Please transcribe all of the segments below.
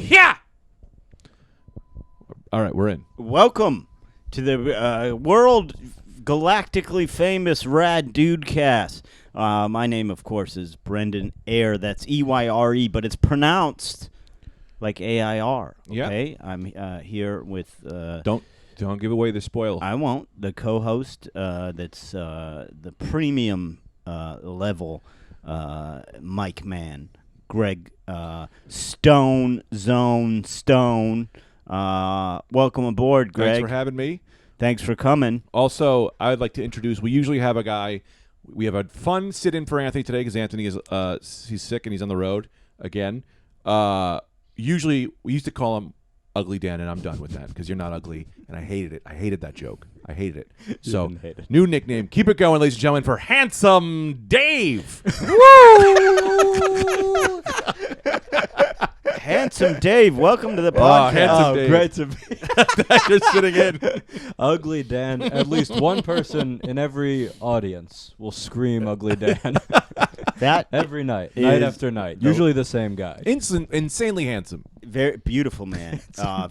Yeah. All right, we're in. Welcome to the world galactically famous Rad Dudecast. My name, of course, is Brendan Eyre. That's E-Y-R-E, but it's pronounced like A-I-R. Okay? Yeah. I'm here with... Don't give away the spoil. I won't. The co-host that's the premium level mic man, Greg Stone. Welcome aboard, Greg. Thanks for having me. Thanks for coming. Also, I'd like to introduce, we usually have a guy, we have a fun sit-in for Anthony today because Anthony is he's sick and he's on the road again. Usually, we used to call him Ugly Dan, and I'm done with that because you're not ugly, and I hated it. I hated that joke. I hated it. So, new nickname. Keep it going, ladies and gentlemen, for Handsome Dave. Woo! Handsome Dave, welcome to the podcast. Handsome Dave. Great to be You're sitting in. Ugly Dan. At least one person in every audience will scream Ugly Dan. That every night, night after night. Usually the same guy. Insanely handsome. very beautiful man.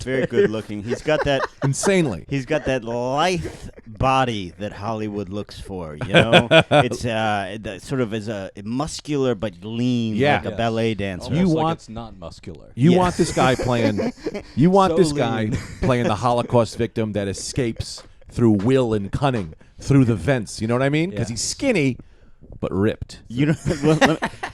Very good looking. He's got that Insanely. He's got that lithe body that Hollywood looks for. You know, it's sort of as a muscular but lean, like a ballet dancer. Almost You like want it's not muscular. You want this guy playing. You want So this guy lean. playing the Holocaust victim that escapes through will and cunning through the vents. You know what I mean? Because Yeah. he's skinny, but ripped. You know,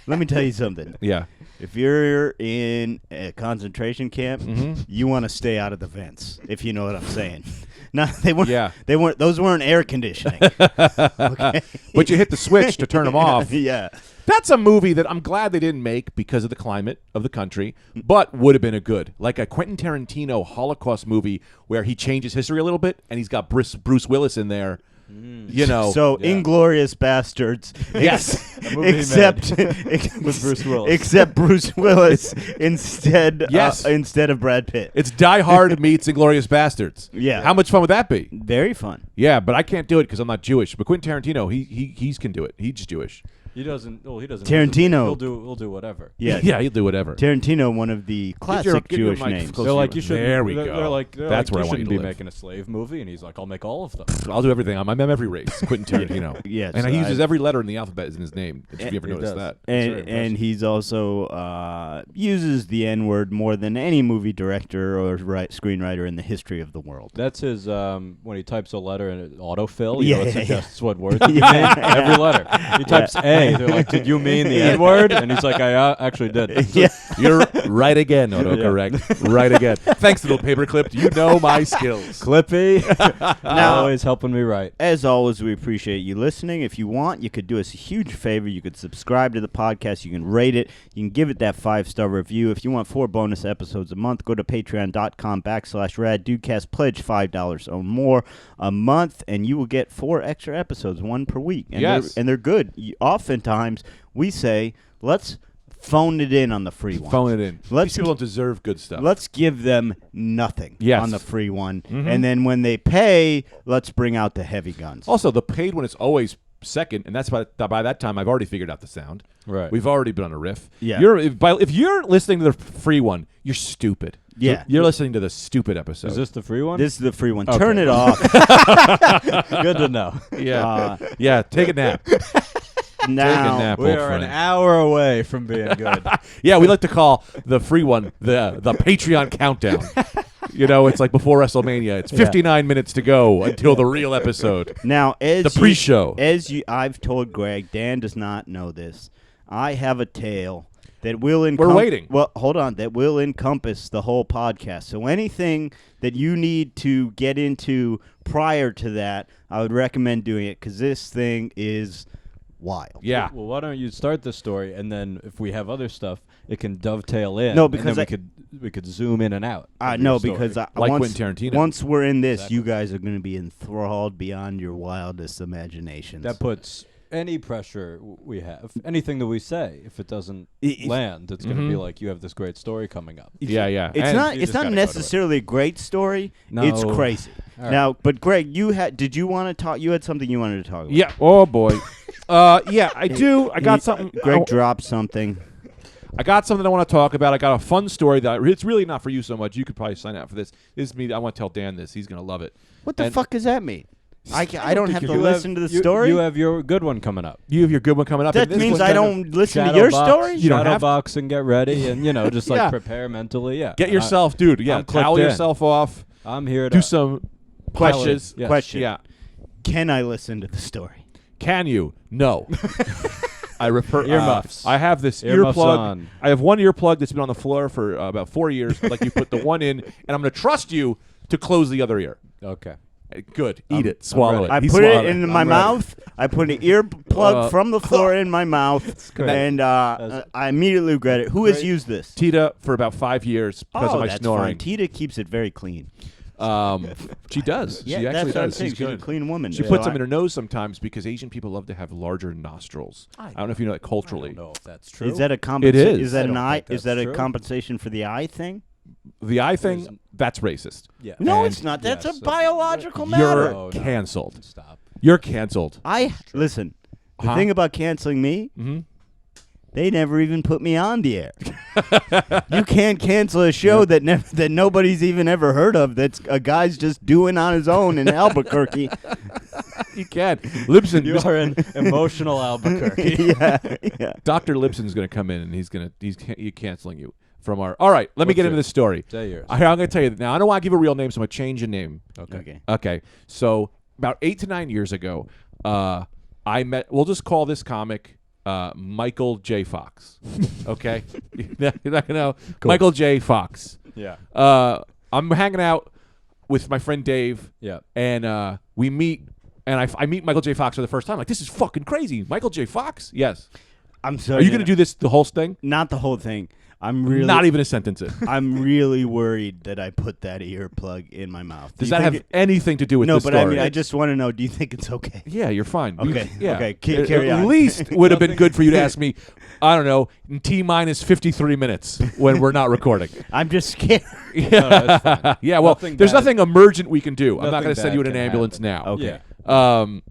let me tell you something. Yeah. If you're in a concentration camp, you want to stay out of the vents. If you know what I'm saying. No, they weren't. Yeah. They weren't. Those weren't air conditioning. Okay. But you hit the switch to turn them off. Yeah. That's a movie that I'm glad they didn't make because of the climate of the country, but would have been a good, like a Quentin Tarantino Holocaust movie where he changes history a little bit, and he's got Bruce Willis in there. You know, So Inglorious Bastards. Yes. Except with Bruce Willis. Except Bruce Willis instead. Yes. Instead of Brad Pitt. it's Die Hard meets Inglorious Bastards. Yeah. How much fun would that be? Very fun. Yeah, but I can't do it because I'm not Jewish. But Quentin Tarantino, he can do it. He's just Jewish. He doesn't. Well, he doesn't. Tarantino. He'll do whatever. Yeah. Yeah, he'll do whatever. Tarantino, one of the classic Get your Jewish mic names. closer. They're like, you shouldn't. There we they're go. Like, That's where I you want you shouldn't to be live. making a slave movie, and he's like, I'll make all of them. I'll do everything. I'm every race. Quentin Tarantino. Yes, and he uses every letter in the alphabet in his name. If you ever he noticed does. that. And he's also uses the N-word more than any movie director or screenwriter in the history of the world. That's his when he types a letter in autofill. Yeah, You know, it yeah, suggests what word you mean. Every letter. He types A. They're like, did you mean the N-word? And he's like, I actually did. Yeah. You're right again, autocorrect. Right again. Thanks, little paperclip. You know my skills. Clippy. Now- Always helping me write. As always, we appreciate you listening. If you want, you could do us a huge favor. You could subscribe to the podcast. You can rate it. You can give it that 5-star review. If you want 4 bonus episodes a month, go to patreon.com/RadDudecast. Pledge $5 or more a month, and you will get 4 extra episodes, 1 per week. And Yes. they're good. Oftentimes, we say, let's phone it in on the free one. Phone it in. Let's These people don't deserve good stuff. Let's give them nothing Yes. on the free one. And then when they pay, let's bring out the heavy guns. Also, the paid one is always second, and that's by that time I've already figured out the sound. Right. We've already been on a riff. Yeah. If you're listening to the free one, you're stupid. Yeah. You're listening to the stupid episode. Is this the free one? This is the free one. Okay. Turn it off. Good to know. yeah. Yeah. Take a nap. Now, nap. We old are an friend. hour away from being good. Yeah, we like to call the free one the Patreon countdown. You know, it's like before WrestleMania. It's 59 minutes to go until the real episode. Now, as The pre-show. I've told Greg, Dan does not know this. I have a tale that will We're waiting. Well, hold on. That will encompass the whole podcast. So anything that you need to get into prior to that, I would recommend doing it because this thing is wild. Yeah. Well, why don't you start the story, and then if we have other stuff, it can dovetail in. No, and because then we could zoom in and out. of No, your story. because Like once, Quentin Tarantino. once we're in this, Exactly. you guys are going to be enthralled beyond your wildest imaginations. that puts any pressure we have, anything that we say, if it doesn't land, it's going to be like, you have this great story coming up. Yeah. It's And not. you It's just not gotta go to it. necessarily a great story. No. It's crazy. All right. Now, but Greg, did you want to talk? You had something you wanted to talk about. Yeah. Oh boy. Yeah, I do. I got something. Greg dropped something. I got something I want to talk about. I got a fun story that it's really not for you so much. You could probably sign out for this. This is me. I want to tell Dan this. He's going to love it. What the fuck does that mean? I don't have to You listen to the you- story? You have your good one coming up. You have your good one coming up. That and this means one's I kind of- don't listen to your story? You don't shadow have to. box and get ready, and just like Yeah. prepare mentally. Yeah, Get yourself, dude. Yeah, I'm clicked towel in. yourself off. I'm here to Do some questions. Yes. Question. Yeah. Can I listen to the story? Can you? No. I refer Earmuffs. I have this Earmuffs earplug. on. I have one earplug that's been on the floor for about 4 years. I'd like you put the one in, and I'm going to trust you to close the other ear. Okay. Good. Eat it. Swallow it. I He put it swallowed in I'm my ready. mouth. I put an earplug from the floor in my mouth, great. and I immediately regret it. Who has Great. used this? Tita for about 5 years because of my that's snoring. fine. Tita keeps it very clean. She does. Yeah, she that's actually what I'm does. saying. She's She's a good. clean woman. She So puts them I- in her nose sometimes because Asian people love to have larger nostrils. I don't know if you know that I culturally. don't know if that's true. Is that a It compensation? is. Is that I an don't eye? think Is that that's a true. compensation for the eye thing? The eye thing, that's racist. Yeah. No, And- it's not. That's Yes, a biological You're matter. Oh, no. canceled. Stop. You're canceled. Listen. The Huh? thing about canceling me, Mm-hmm. they never even put me on the air. You can't cancel a show that nobody's even ever heard of. That's a guy's just doing on his own in Albuquerque. You can. Lipson, You are an emotional Albuquerque. yeah. Dr. Lipson's going to come in and he's canceling you from our. All right, let me What's get into yours? this story. Say yours. I'm going to tell you now. I don't want to give a real name, so I'm going to change a name. Okay. Okay. So about 8 to 9 years ago, I met. We'll just call this comic Michael J. Fox. Okay. You're not gonna know. Cool. Michael J. Fox. Yeah. I'm hanging out with my friend Dave. Yeah. And we meet, and I meet Michael J. Fox for the first time. Like, this is fucking crazy. Michael J. Fox? Yes. I'm sorry. Are you going to do this the whole thing? Not the whole thing. I'm really Not even a sentence in. I'm really worried that I put that earplug in my mouth. Do Does you that think have anything to do with No, this but story? I mean, I just want to know. Do you think it's okay? Yeah, you're fine. Okay, Yeah. okay, At- carry At on. least would have been good for you to ask me, I don't know, in T-minus 53 minutes when we're not recording. I'm just scared. that's fine. Yeah, well, Nothing there's bad- nothing emergent we can do. I'm not nothing going to send you in bad an can ambulance happen. now. Okay. Yeah. Um,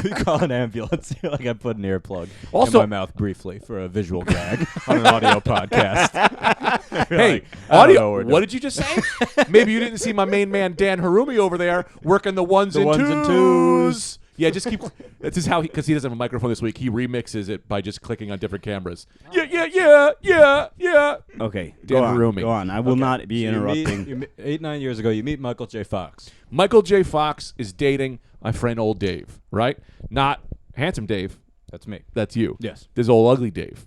We call an ambulance. Like I put an earplug Also- in my mouth briefly for a visual gag on an audio podcast. hey, Like, I don't know audio. what we're What doing. did you just say? Maybe you didn't see my main man Dan Harumi over there working the ones, The and, ones twos. and twos. Yeah, just keep. This is how because he doesn't have a microphone this week. He remixes it by just clicking on different cameras. Yeah. Okay, Dan go on. Harumi. Go on. I will not be So interrupting. 8-9 years ago, you meet Michael J. Fox. Michael J. Fox is dating my friend old Dave, right? Not handsome Dave. That's me. That's you. Yes. There's old ugly Dave.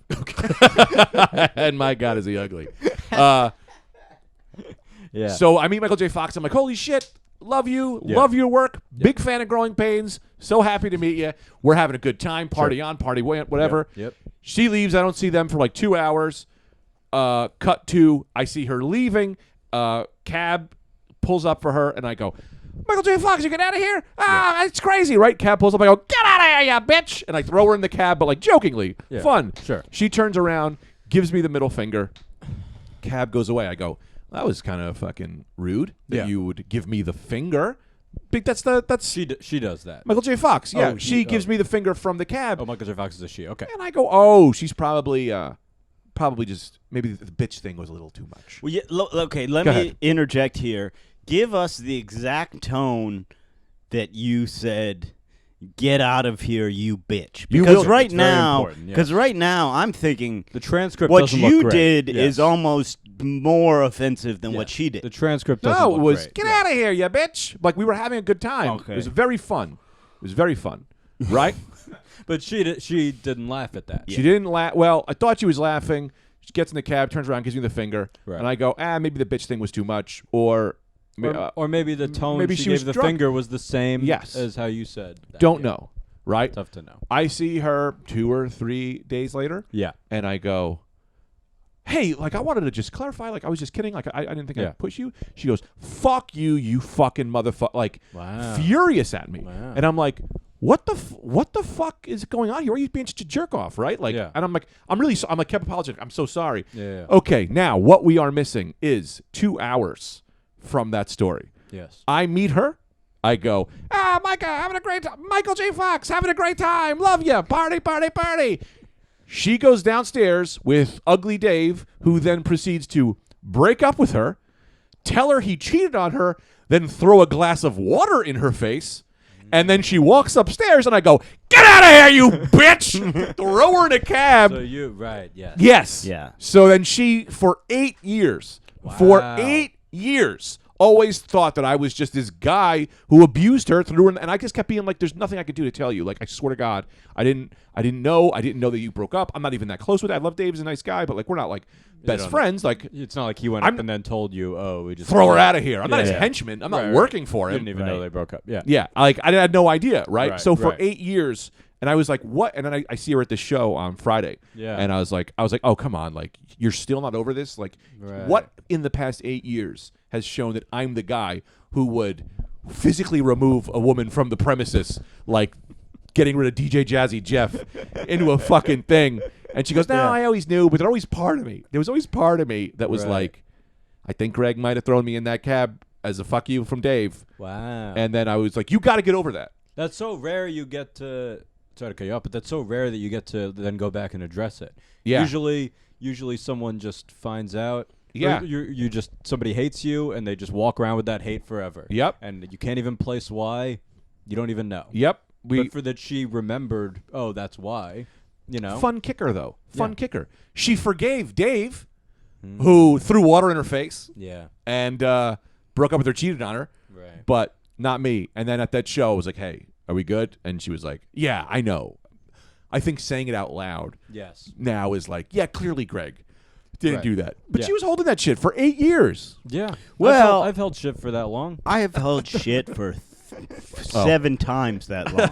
And my God, is he ugly. Yeah. So I meet Michael J. Fox. I'm like, holy shit, love you, Yeah. love your work, big fan of Growing Pains. So happy to meet you. We're having a good time, party on, party whatever. Yep. She leaves. I don't see them for like 2 hours. Cut to, I see her leaving. Cab pulls up for her, and I go, Michael J. Fox, you get out of here? Ah, it's crazy, right? Cab pulls up. I go, get out of here, you bitch! And I throw her in the cab, but like jokingly, Yeah. fun. Sure. She turns around, gives me the middle finger. Cab goes away. I go, that was kind of fucking rude that Yeah. you would give me the finger. That's She does that. Michael J. Fox. Yeah, Oh, she gives me the finger from the cab. Oh, Michael J. Fox is a she. Okay. And I go, oh, she's probably just maybe the bitch thing was a little too much. Well, yeah, okay, let Go me ahead. interject here. Give us the exact tone that you said. Get out of here, you bitch! You Because will. right It's very now, important, because yes. right now I'm thinking The transcript what doesn't you look great. did Yes. is almost more offensive than what Yes. she did. The transcript doesn't No, look it was great. get out of here, you bitch! Like we were having a good time. Okay. It was very fun. It was very fun, right? But she didn't laugh at that. She didn't laugh. Well, I thought she was laughing. She gets in the cab, turns around, gives me the finger, Right. and I go, maybe the bitch thing was too much, or Or maybe the tone maybe she she was gave the drunk. finger was the same Yes. as how you said that. don't Yeah. know, right? Tough to know. I see her 2 or 3 days later, Yeah. and I go, hey, like I wanted to just clarify, like I was just kidding, like I didn't think Yeah. I'd push you. She goes, fuck you, you fucking motherfucker, like Wow. furious at me, Wow. and I'm like, what the fuck is going on here? Why are you being such a jerk off, right? Like, Yeah. and I'm like, I'm like, kept apologizing. I'm so sorry. Yeah. Okay, now what we are missing is 2 hours from that story. Yes. I meet her. I go, Micah, having a great time. Michael J. Fox, having a great time. Love you. Party, party, party. She goes downstairs with Ugly Dave, who then proceeds to break up with her, tell her he cheated on her, then throw a glass of water in her face, and then she walks upstairs, and I go, "Get out of here, you bitch!" Throw her in a cab. So right, yes. Yes. Yeah. So then she, for 8 years, always thought that I was just this guy who abused her, threw her, and I just kept being like, "There's nothing I could do to tell you." Like, I swear to God, I didn't know that you broke up. I'm not even that close with it. I love Dave, he's a nice guy, but like, we're not like best friends. Like, It's not like he went up and then told you, "Oh, we just throw her out of here." I'm not his Yeah. henchman. I'm not Right, working for You him. didn't even know they broke up. Yeah. Yeah, like I had no idea, right? Right, So for right. 8 years, and I was like, "What?" And then I see her at the show on Friday, Yeah. and I was like, "Oh, come on! Like, you're still not over this? Like, Right. what in the past 8 years has shown that I'm the guy who would physically remove a woman from the premises, like getting rid of DJ Jazzy Jeff into a fucking thing?" And she goes, "No, Yeah. I always knew, but there was always part of me. There was always part of me that was Right. like, I think Greg might have thrown me in that cab as a fuck you from Dave." Wow. And then I was like, "You got to get over that." That's so rare you get to sorry to cut you off, but that's so rare that you get to then go back and address it. Yeah. Usually someone just finds out. Yeah. Or you just somebody hates you and they just walk around with that hate forever. Yep. And you can't even place why. You don't even know. Yep. But for that she remembered, oh, that's why. You know. Fun kicker, though. Fun Yeah. kicker. She forgave Dave, who threw water in her face Yeah. and broke up with her, cheated on her, Right. but not me. And then at that show, I was like, "Hey, are we good?" And she was like, "Yeah, I know." I think saying it out loud Yes. now is like, "Yeah, clearly Greg didn't Right. do that." But Yeah. she was holding that shit for 8 years. Yeah. Well- I've held shit for that long. I have held shit for 7 times that long,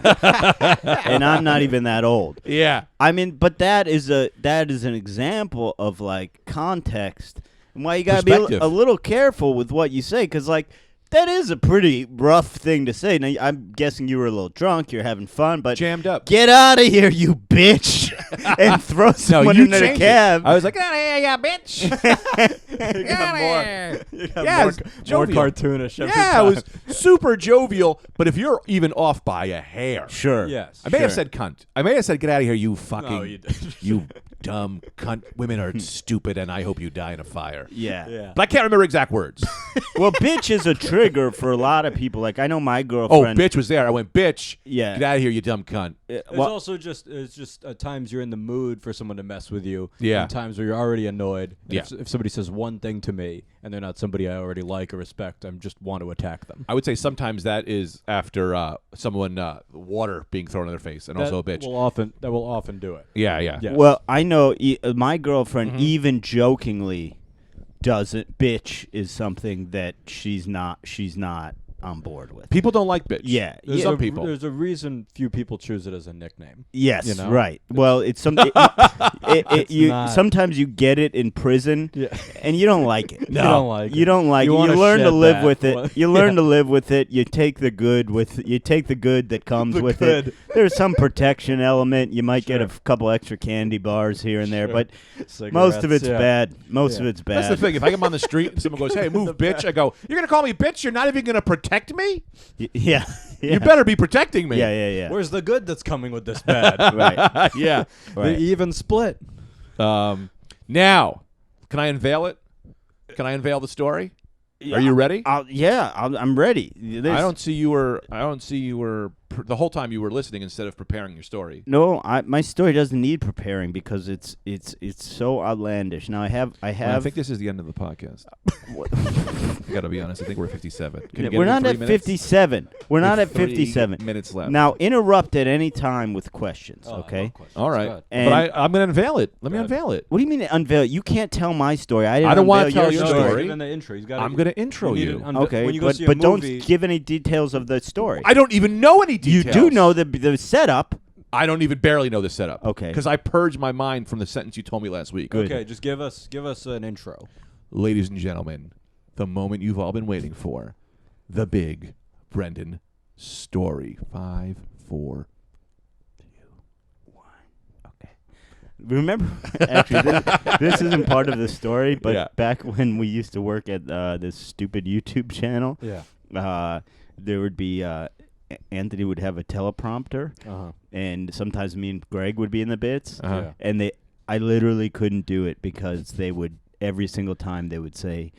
and I'm not even that old. Yeah. I mean, but that is an example of like context and why you gotta be Perspective. a little careful with what you say, because like that is a pretty rough thing to say. Now, I'm guessing you were a little drunk, you're having fun, but Jammed up. get out of here, you bitch, and throw someone you into the changed it. cab. I was like, "Get out of here, you bitch." You got more. Yeah, it was more jovial. cartoonish every Yeah, time. it was super jovial, but if you're even off by a hair. Sure. Yes. I may have Sure. said cunt. I may have said, "Get out of here, you fucking, No, you did. you dumb cunt. Women are stupid, and I hope you die in a fire." Yeah. Yeah. But I can't remember exact words. Well, bitch is a trigger for a lot of people. Like I know my Oh, girlfriend. bitch was there. I went, "Bitch, Yeah. get out of here, you dumb cunt." It's Well, also just times you're in the mood for someone to mess with you. Yeah. And times where you're already annoyed. And Yeah. If somebody says one thing to me and they're not somebody I already like or respect, I just want to attack them. I would say sometimes that is after someone water being thrown in their face, and also a bitch. That will often do it. Yeah, yeah. Yeah. Well, I know my girlfriend Mm-hmm. even jokingly doesn't. Bitch is something that she's not on board with. People don't like bitch. Yeah, There's yeah. some people. There's a reason few people choose it as a nickname. Yes, You know? right. Well, it's something. You not- sometimes you get it in prison, Yeah. and you don't like it. You don't like it. You don't like You it. wanna You learn to shed live that. with it. Well, You learn to live with it. You take the good that comes The with good. it. There's some protection element. You might get a Sure. couple extra candy bars here and there, Sure. but most of it's Cigarettes, yeah. bad. Most of Yeah. it's bad. That's the thing. If I come on the street and someone goes, "Hey, move, bitch," I go, "You're gonna call me bitch? You're not even gonna protect me? Yeah. You better be protecting me." Yeah. Where's the good that's coming with this bad? Right. Yeah. Right. The even split. Now, can I unveil it? Can I unveil the story? Are you ready? I'm ready. I don't see you were the whole time you were listening instead of preparing your story. No, my story doesn't need preparing because it's so outlandish. Now I I have. think this is the end of the podcast. I gotta be honest. I think we're at 57. Can you get We're it in not 3 at minutes? 57. We're not at 3 57 minutes left. Now interrupt at any time with questions. Okay. All right, And- but I'm gonna unveil it. Let me Go ahead. unveil it. What do you mean unveil it? You can't tell my story. I don't wanna unveil tell your your story. story. In the intro, he's got. I'm gonna intro you. Okay, When you go but see a but movie, don't give any details of the story. I don't even know any you details. do know the setup. I don't even barely know the setup. Okay. Because I purged my mind from the sentence you told me last week. Good. Okay, just give us an intro. Ladies and gentlemen, the moment you've all been waiting for, the big Brendan story. 5, 4. Remember, actually, this isn't part of the story, but Yeah. back when we used to work at this stupid YouTube channel, Yeah. there would be Anthony would have a teleprompter, and sometimes me and Greg would be in the bits, and I literally couldn't do it because they would every single time they would say,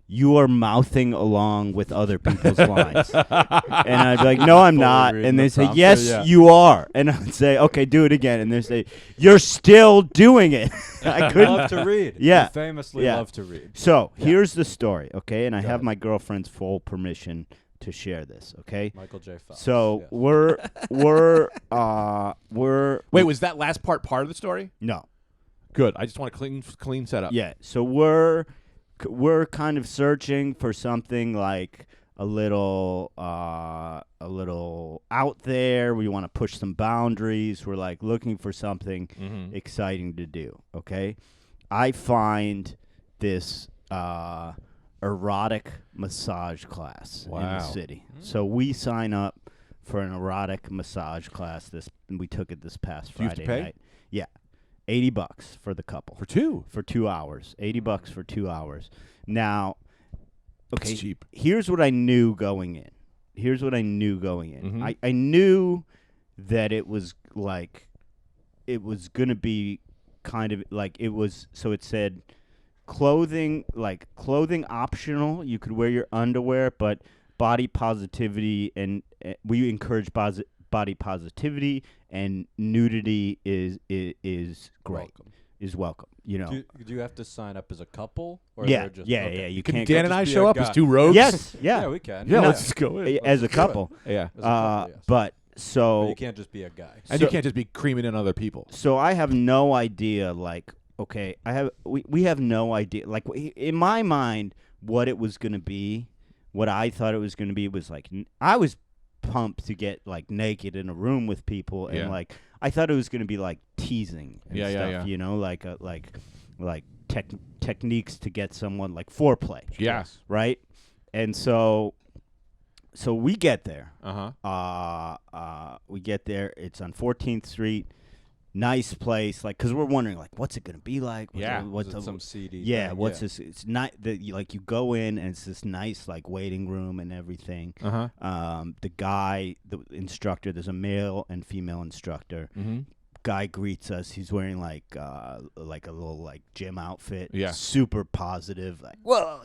"You are mouthing along with other people's lines," and I'd be like, "No, I'm not," and they say, "Yes, you are," and I'd say, "Okay, do it again," and they say, "You're still doing it." I couldn't. love to read. Yeah. You famously love to read. So here's the story, okay? And I have my girlfriend's full permission to share this, okay? Michael J. Fox. So yes. we're Wait, was that last part of the story? no, Good. I just want a clean setup. yeah. So we're kind of searching for something like a little out there. We want to push some boundaries. We're like looking for something exciting to do. Okay, I find this erotic massage class in the city. So we sign up for an erotic massage class. We took it this past Do you have Friday to pay? night. Yeah, $80 for the couple For 2? for 2 hours. $80 for 2 hours. Now, okay, That's cheap. here's what I knew going in. I knew that it was going to be kind of like it was. So it said clothing optional. You could wear your underwear, but body positivity and we encourage body positivity and nudity is great. Welcome. Is welcome. You know. Do you have to sign up as a couple? Or Yeah, they're just, yeah. okay. You Can can't. Dan go and I just be show a up as guy. 2 rogues? Yes. Yeah, Yeah. we can. Yeah, No. let's just go in. As a do it. couple. Yeah. As a couple, yes. But But so you can't just be a guy. And you can't just be creaming in other people. So I have no idea. Like, okay, we have no idea. Like in my mind, what it was gonna be, what I thought it was gonna be was like I was pumped to get like naked in a room with people, and like I thought it was gonna be like teasing and stuff. You know, like techniques to get someone like foreplay. Yes. Right. And so we get there. We get there. It's on 14th Street. Nice place, like, because we're wondering, like, what's it gonna be like? What's some seedy? Yeah, thing? what's this? It's not that like you go in and it's this nice like waiting room and everything. The guy, the instructor, there's a male and female instructor. Guy greets us. He's wearing like a little like gym outfit. Yeah. Super positive. Like, whoa,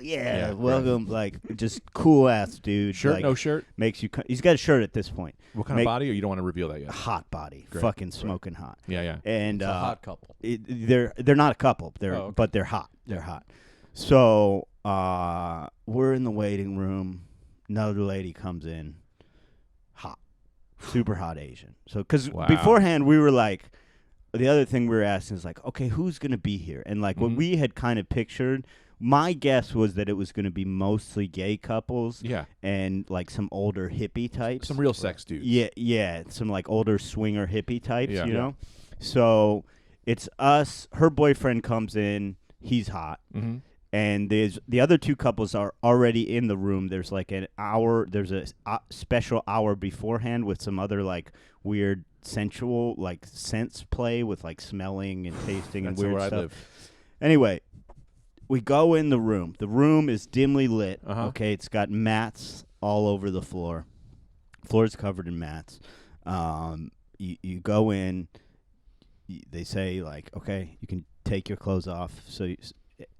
welcome. Like, just cool ass dude. Shirt, like, no shirt? Makes you. He's got a shirt at this point. What kind of body? Or you don't want to reveal that yet? Hot body. Great. Fucking smoking hot. Yeah. And It's a hot couple. they're not a couple. But they're hot. They're hot. So we're in the waiting room. Another lady comes in. Hot. Super hot Asian. So because beforehand we were like, the other thing we were asking is like, okay, who's gonna be here? And like what we had kind of pictured, my guess was that it was gonna be mostly gay couples. Yeah. And like some older hippie types. Some real sex dudes. Yeah. Some like older swinger hippie types. Yeah. You know. So it's us. Her boyfriend comes in. He's hot. And there's the other 2 couples are already in the room. There's like an hour. There's a special hour beforehand with some other like weird sensual like sense play with like smelling and tasting and weird stuff. Anyway, we go in the room. The room is dimly lit. Okay, it's got mats all over the floor. Floor's covered in mats. You go in. They say like, okay, you can take your clothes off. So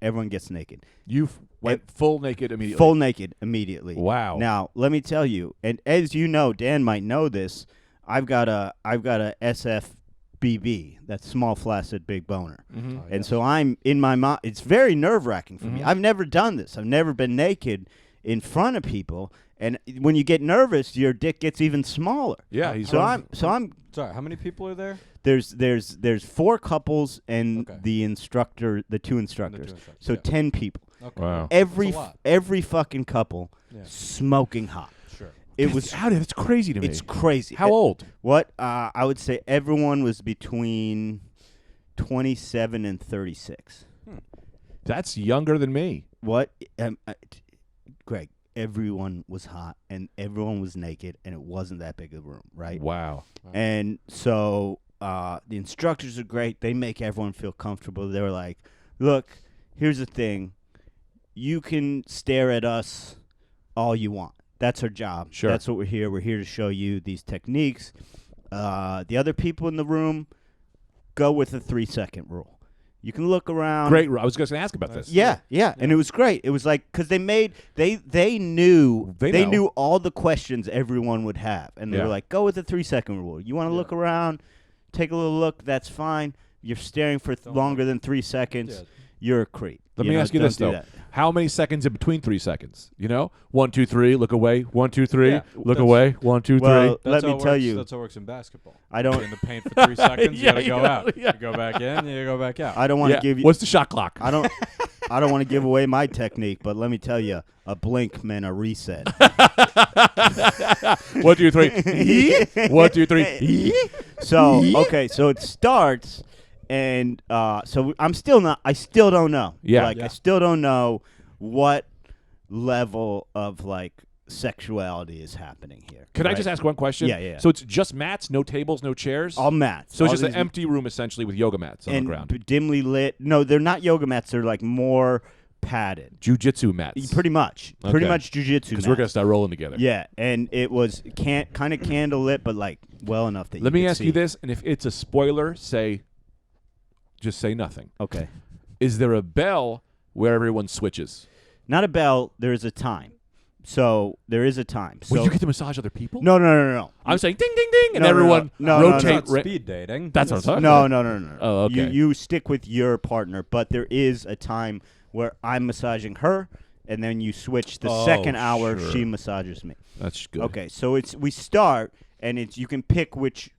everyone gets naked. You went full naked immediately. Full naked immediately. Wow. Now let me tell you, and as you know, Dan might know this. I've got a SFBB, that's small flaccid big boner, and so I'm in my mind. It's very nerve wracking for me. I've never done this. I've never been naked in front of people, and when you get nervous, your dick gets even smaller. Yeah. I'm. Sorry, how many people are there? There's 4 couples and the instructor, the 2 instructors. So 10 people. Okay. Wow. Every fucking couple smoking hot. Sure. It was out of it's crazy to me. It's crazy. How old? What? I would say everyone was between 27 and 36. That's younger than me. What? Greg, everyone was hot and everyone was naked and it wasn't that big of a room, right? Wow. And so the instructors are great. They make everyone feel comfortable. They were like, look, here's the thing. You can stare at us all you want. That's her job. Sure. That's what we're here. We're here to show you these techniques. The other people in the room go with the 3-second rule. You can look around. Great. I was going to ask about this. Yeah, and it was great. It was like because they knew They know. knew all the questions everyone would have, and they Yeah. were like, "Go with the 3-second rule. You want to look around, take a little look. That's fine. You're staring for longer than 3 seconds. Yeah. You're a creep." Let me ask you don't this do though: that. how many seconds in between 3 seconds? 1, 2, 3, look away. 1, 2, 3, Yeah, look that's- away. 1, 2, 3. Well, That's let me how it tell works. you, That's how it works in basketball. I don't. You're in the paint for 3 seconds. Yeah, You gotta go out. You go back in. You go back out. I don't want to give you. What's the shot clock? I don't. I don't want to give away my technique, but let me tell you, a blink meant a reset. 1, 2, 3. 1, 2, 3. So okay, so it starts, and so I still don't know. Yeah. Like I still don't know what level of like sexuality is happening here. Could I right? just ask one question? Yeah. So it's just mats, no tables, no chairs? All mats. So it's all just an these- empty room essentially with yoga mats on and the ground. dimly lit. No, they're not yoga mats. They're like more padded. Jiu-jitsu mats. Pretty much Okay. jujitsu. Because we're going to start rolling together. Yeah, and it was kind of candle lit, but like well enough that Let me could ask see. you this, and if it's a spoiler, just say nothing. Okay, Is there a bell where everyone switches? not a bell. There is a time. So there is a time. So Will you get to massage other people? no. I'm saying ding, ding, ding, and No, no, everyone no, That's rotate. not speed dating. That's what I'm talking No, about. no. Oh, okay. You stick with your partner, but there is a time where I'm massaging her, and then you switch the Oh, second hour. sure. She massages me. That's good. Okay, so we start, and you can pick which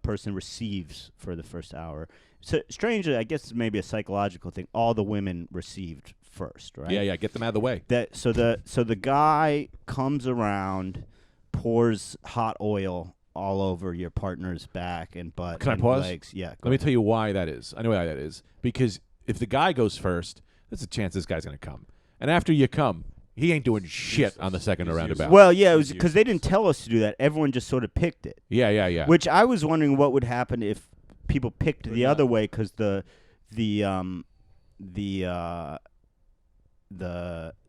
person receives for the first hour. So strangely, I guess it's maybe a psychological thing. All the women received first, right? Yeah, get them out of the way. So the guy comes around, pours hot oil all over your partner's back and butt Can I and pause? legs. Yeah. Let me tell you why that is. I know why that is. Because if the guy goes first, there's a chance this guy's going to come. And after you come, he ain't doing shit on the second He's roundabout. Well, yeah, it was because they didn't tell us to do that. Everyone just sort of picked it. Yeah. Which I was wondering what would happen if people picked the other way because the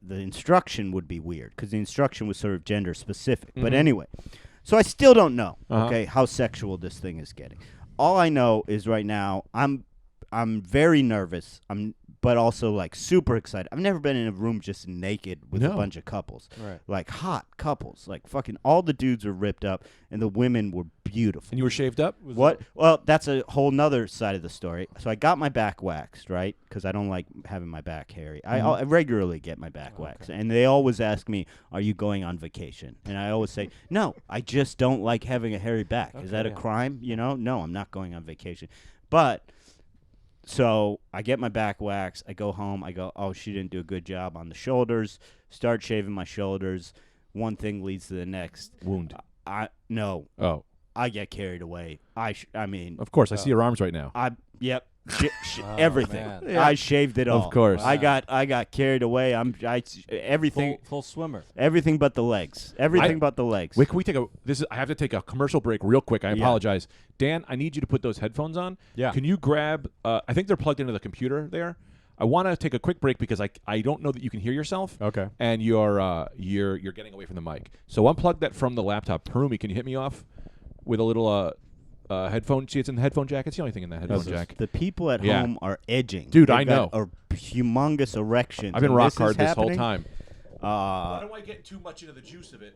instruction would be weird because the instruction was sort of gender specific. But anyway, so I still don't know. Okay, how sexual this thing is getting. All I know is right now I'm very nervous. But also like super excited. I've never been in a room just naked with a bunch of couples. Right. Like hot couples. Like fucking all the dudes were ripped up and the women were beautiful. And you were shaved up? What? Well, that's a whole nother side of the story. So I got my back waxed, right? Because I don't like having my back hairy. I regularly get my back waxed. And they always ask me, are you going on vacation? And I always say, no, I just don't like having a hairy back. Is that a crime? No, I'm not going on vacation. But... So I get my back waxed. I go home. I go, oh, she didn't do a good job on the shoulders. Start shaving my shoulders. One thing leads to the next. Wound. No. Oh. I get carried away. I mean. Of course. I see your arms right now. Yep. Everything. man. Yeah. I shaved it all. Of course. I got carried away. Everything. Full swimmer. Everything but the legs. Everything but the legs. Wait, can we take I have to take a commercial break real quick. I apologize. Dan, I need you to put those headphones on. Yeah. Can you grab, I think they're plugged into the computer there. I want to take a quick break because I don't know that you can hear yourself. Okay. And you're getting away from the mic. So unplug that from the laptop. Perumi, can you hit me off with a little headphone? See, it's in the headphone jack. It's the only thing in the headphone jack. The people at home are edging. Dude, They've I know. got a humongous erection. I've been rock hard this whole time. I don't want to get too much into the juice of it.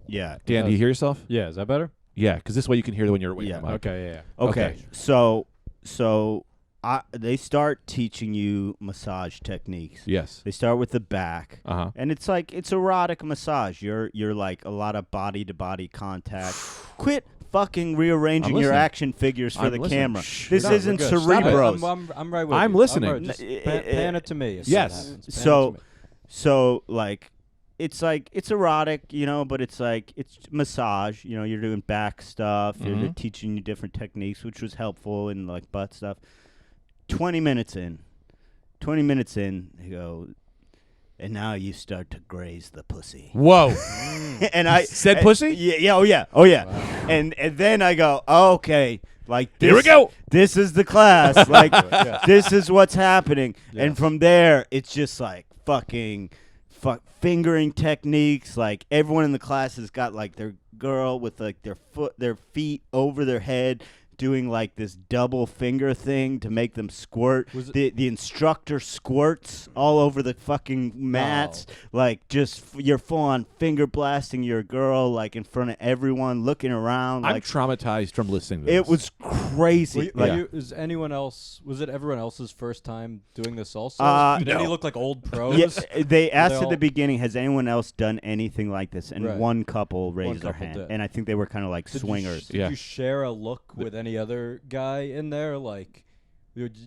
Yeah. Dan, do you hear yourself? Yeah, is that better? Yeah, because this way you can hear when you're away from the mic. Okay, yeah. Okay. So they start teaching you massage techniques. Yes. They start with the back. Uh-huh. And it's erotic massage. You're like a lot of body to body contact. Quit fucking rearranging your listening. action figures for I'm the listening. camera. Shh, this No, we're isn't good. Stop it. Cerebros. I'm right with I'm you. listening. Right. Just pan it to me. if Yes. that happens. Pan it So to me. So like it's erotic, but it's massage, you're doing back stuff, they're teaching you different techniques, which was helpful and like butt stuff. 20 minutes in, they go, and now you start to graze the pussy. Whoa. And I Said pussy? Yeah, oh yeah. Wow. And then I go, okay, like this, Here we go. This is the class. Like this is what's happening. Yeah. And from there it's just like fucking fingering techniques. Like everyone in the class has got like their girl with like their feet over their head, doing like this double finger thing to make them squirt. The instructor squirts all over the fucking mats. Like just you're full on finger blasting your girl like in front of everyone, looking around. I'm like, traumatized from listening to this. It was crazy. Was it everyone else's first time doing this also? Did any look like old pros? Yeah, they asked at the beginning, has anyone else done anything like this? And one couple raised their hand. Did. And I think they were kind of like swingers. Did you share a look with any other guy in there? Like,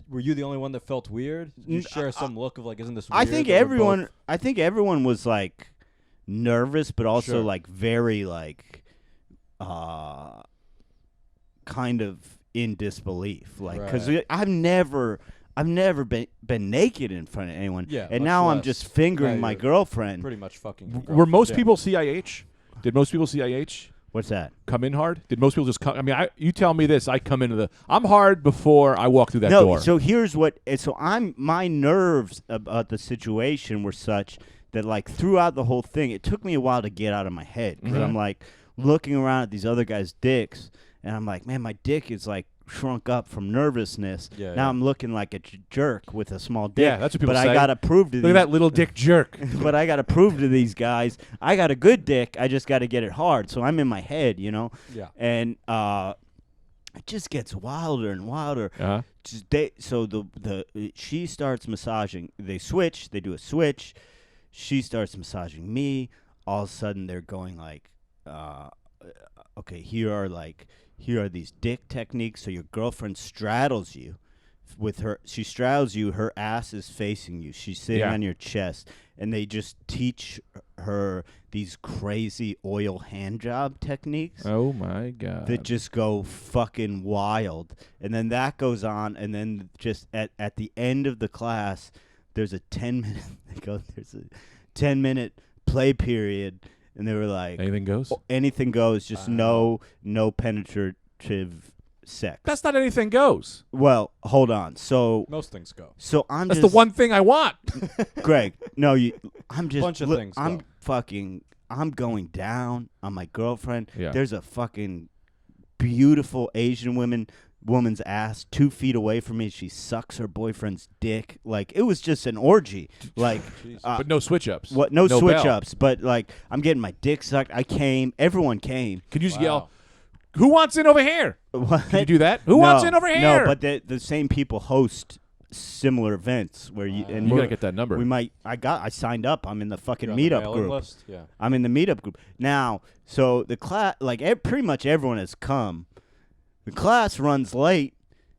were you the only one that felt weird? Did you share some look of like, isn't this weird? I think everyone was like nervous, but also like very like kind of in disbelief, like because I've never been naked in front of anyone, and now I'm just fingering my girlfriend. Pretty much fucking. Were most people CIH? Did most people CIH? What's that? Come in hard? Did most people just come? I mean, you tell me this. I come into I'm hard before I walk through that door. So here's what. So my nerves about the situation were such that like throughout the whole thing, it took me a while to get out of my head because I'm like looking around at these other guys' dicks, and I'm like, man, my dick is like shrunk up from nervousness. Now I'm looking like a jerk with a small dick. Yeah, that's what people say. But I gotta prove to Look at that little dick jerk. But I gotta prove to these guys I got a good dick. I just gotta get it hard. So I'm in my head, you know. Yeah. And it just gets wilder and wilder. She starts massaging. They switch. They do a switch. She starts massaging me. All of a sudden they're going like, okay, here are these dick techniques. So your girlfriend straddles you with her. She straddles you. Her ass is facing you. She's sitting on your chest. And they just teach her these crazy oil hand job techniques. Oh, my God. That just go fucking wild. And then that goes on. And then just at the end of the class, there's a 10-minute play period. And they were like, anything goes? Anything goes, just no penetrative sex. That's not anything goes. Well, hold on. So most things go. So That's the one thing I want. Greg, no, I'm just bunch of things I'm going down on my girlfriend. Yeah. There's a fucking beautiful Asian woman's ass 2 feet away from me. She sucks her boyfriend's dick. Like, it was just an orgy. Like, but no switch ups. What? No switch bell. ups. But like, I'm getting my dick sucked. I came. Everyone came. Can you just yell, "Who wants in over here"? What? Can you do that? Who wants in over here? No, but the same people host similar events where you and you gotta get that number. We might. I signed up. I'm in the fucking You're on the meetup mailing group. list? Yeah. I'm in the meetup group now. So the class, like pretty much everyone has come. The class runs late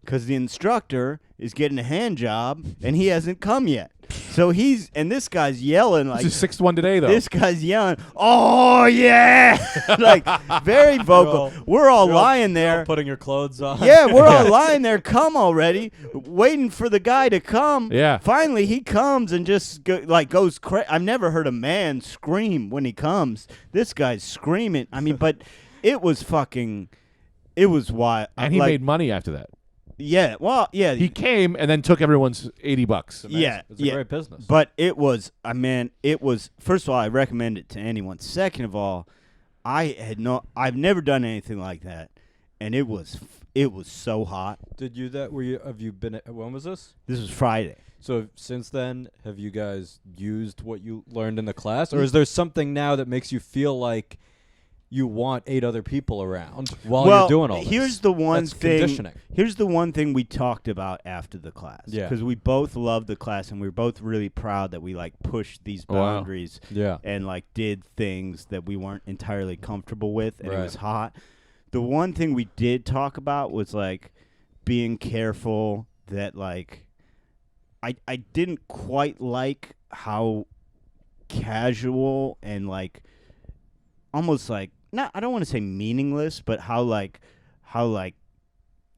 because the instructor is getting a hand job and he hasn't come yet. So this guy's yelling like. This is the sixth one today, though. This guy's yelling, "Oh yeah!" like very vocal. We're all lying there, putting your clothes on. Yeah, we're all lying there, come already, waiting for the guy to come. Yeah. Finally, he comes and just goes crazy. I've never heard a man scream when he comes. This guy's screaming. I mean, but it was fucking. It was wild. And he made money after that. Yeah, well, yeah. He came and then took everyone's $80. Yeah, it's a great business. But it was, it was. First of all, I recommend it to anyone. Second of all, I've never done anything like that, and it was so hot. Have you been? When was this? This was Friday. So since then, have you guys used what you learned in the class, or is there something now that makes you feel like you want 8 other people around while you're doing all this? Here's the one thing. Conditioning. Here's the one thing we talked about after the class. Yeah. Because we both loved the class and we were both really proud that we pushed these boundaries. Yeah. And did things that we weren't entirely comfortable with, and it was hot. The one thing we did talk about was being careful that I didn't quite like how casual and almost not, I don't want to say meaningless, but how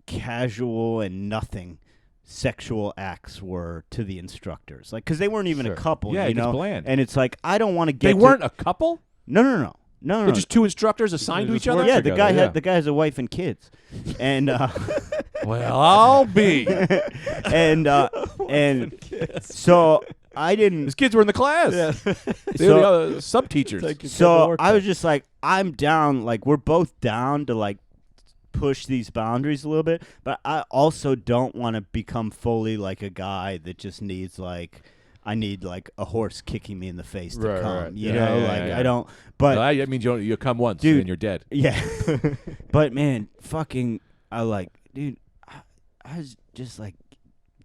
casual and nothing sexual acts were to the instructors. Because they weren't even a couple, yeah, you know? bland. And it's I don't want to get They weren't a couple? No. They're just 2 instructors assigned to each other? Yeah, together, the guy has a wife and kids. And well, I'll be. and so I didn't. His kids were in the class. Yeah. They were the other sub teachers. So I was just like, I'm down. Like, we're both down to like push these boundaries a little bit, but I also don't want to become fully like a guy that just needs like. I need like a horse kicking me in the face to come. Right. You know, like I don't. But well, that means you come once, dude, and you're dead. Yeah. But man, I was just like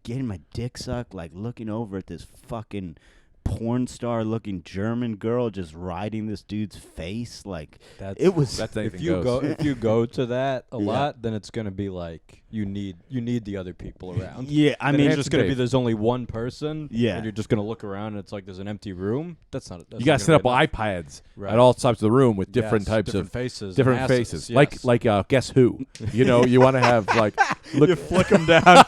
getting my dick sucked, like looking over at this fucking porn star looking German girl just riding this dude's face. Like That's anything if you goes. if you go to that a lot, then it's gonna be like you need the other people around. Yeah, I Then mean, it's just gonna be there's only one person. Yeah. And you're just gonna look around and it's like there's an empty room. That's not. You gotta set up iPads at all types of the room with different types of faces. different and faces. asses, Like Guess Who? You know, you want to have like look. you flick them down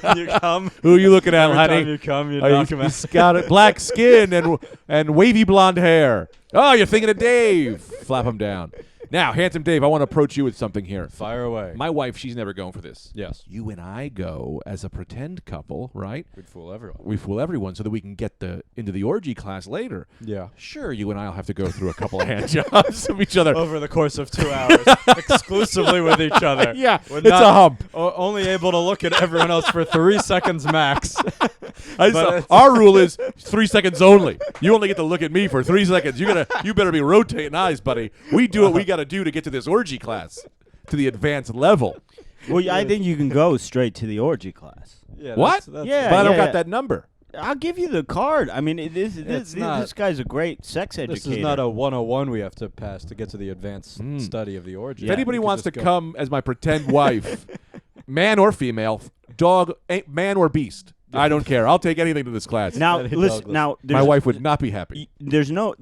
when you come. Who are you looking at, Every honey? time you come, you Oh, knock him out. he's got black skin and wavy blonde hair. Oh, you're thinking of Dave. Flap him down. Now, handsome Dave, I want to approach you with something here. Fire away. My wife, she's never going for this. Yes. You and I go as a pretend couple, right? We'd fool everyone. We fool everyone so that we can get into the orgy class later. Yeah. Sure, you and I will have to go through a couple of hand jobs of each other. Over the course of 2 hours, exclusively with each other. Yeah, We're it's not a hump. Only able to look at everyone else for 3 seconds max. Our rule is 3 seconds only. You only get to look at me for 3 seconds. You better be rotating eyes, buddy. We do what we got to do to get to this orgy class, to the advanced level. well, I think you can go straight to the orgy class. Yeah, What? Yeah, But I don't yeah. got that number. I'll give you the card. I mean, this guy's a great sex educator. This is not a 101 we have to pass to get to the advanced study of the orgy. If anybody You can wants to just go- come as my pretend wife, man or female, dog, man or beast, I don't care. I'll take anything to this class. Now, Eddie listen. Douglas. Now, my wife would not be happy. There's no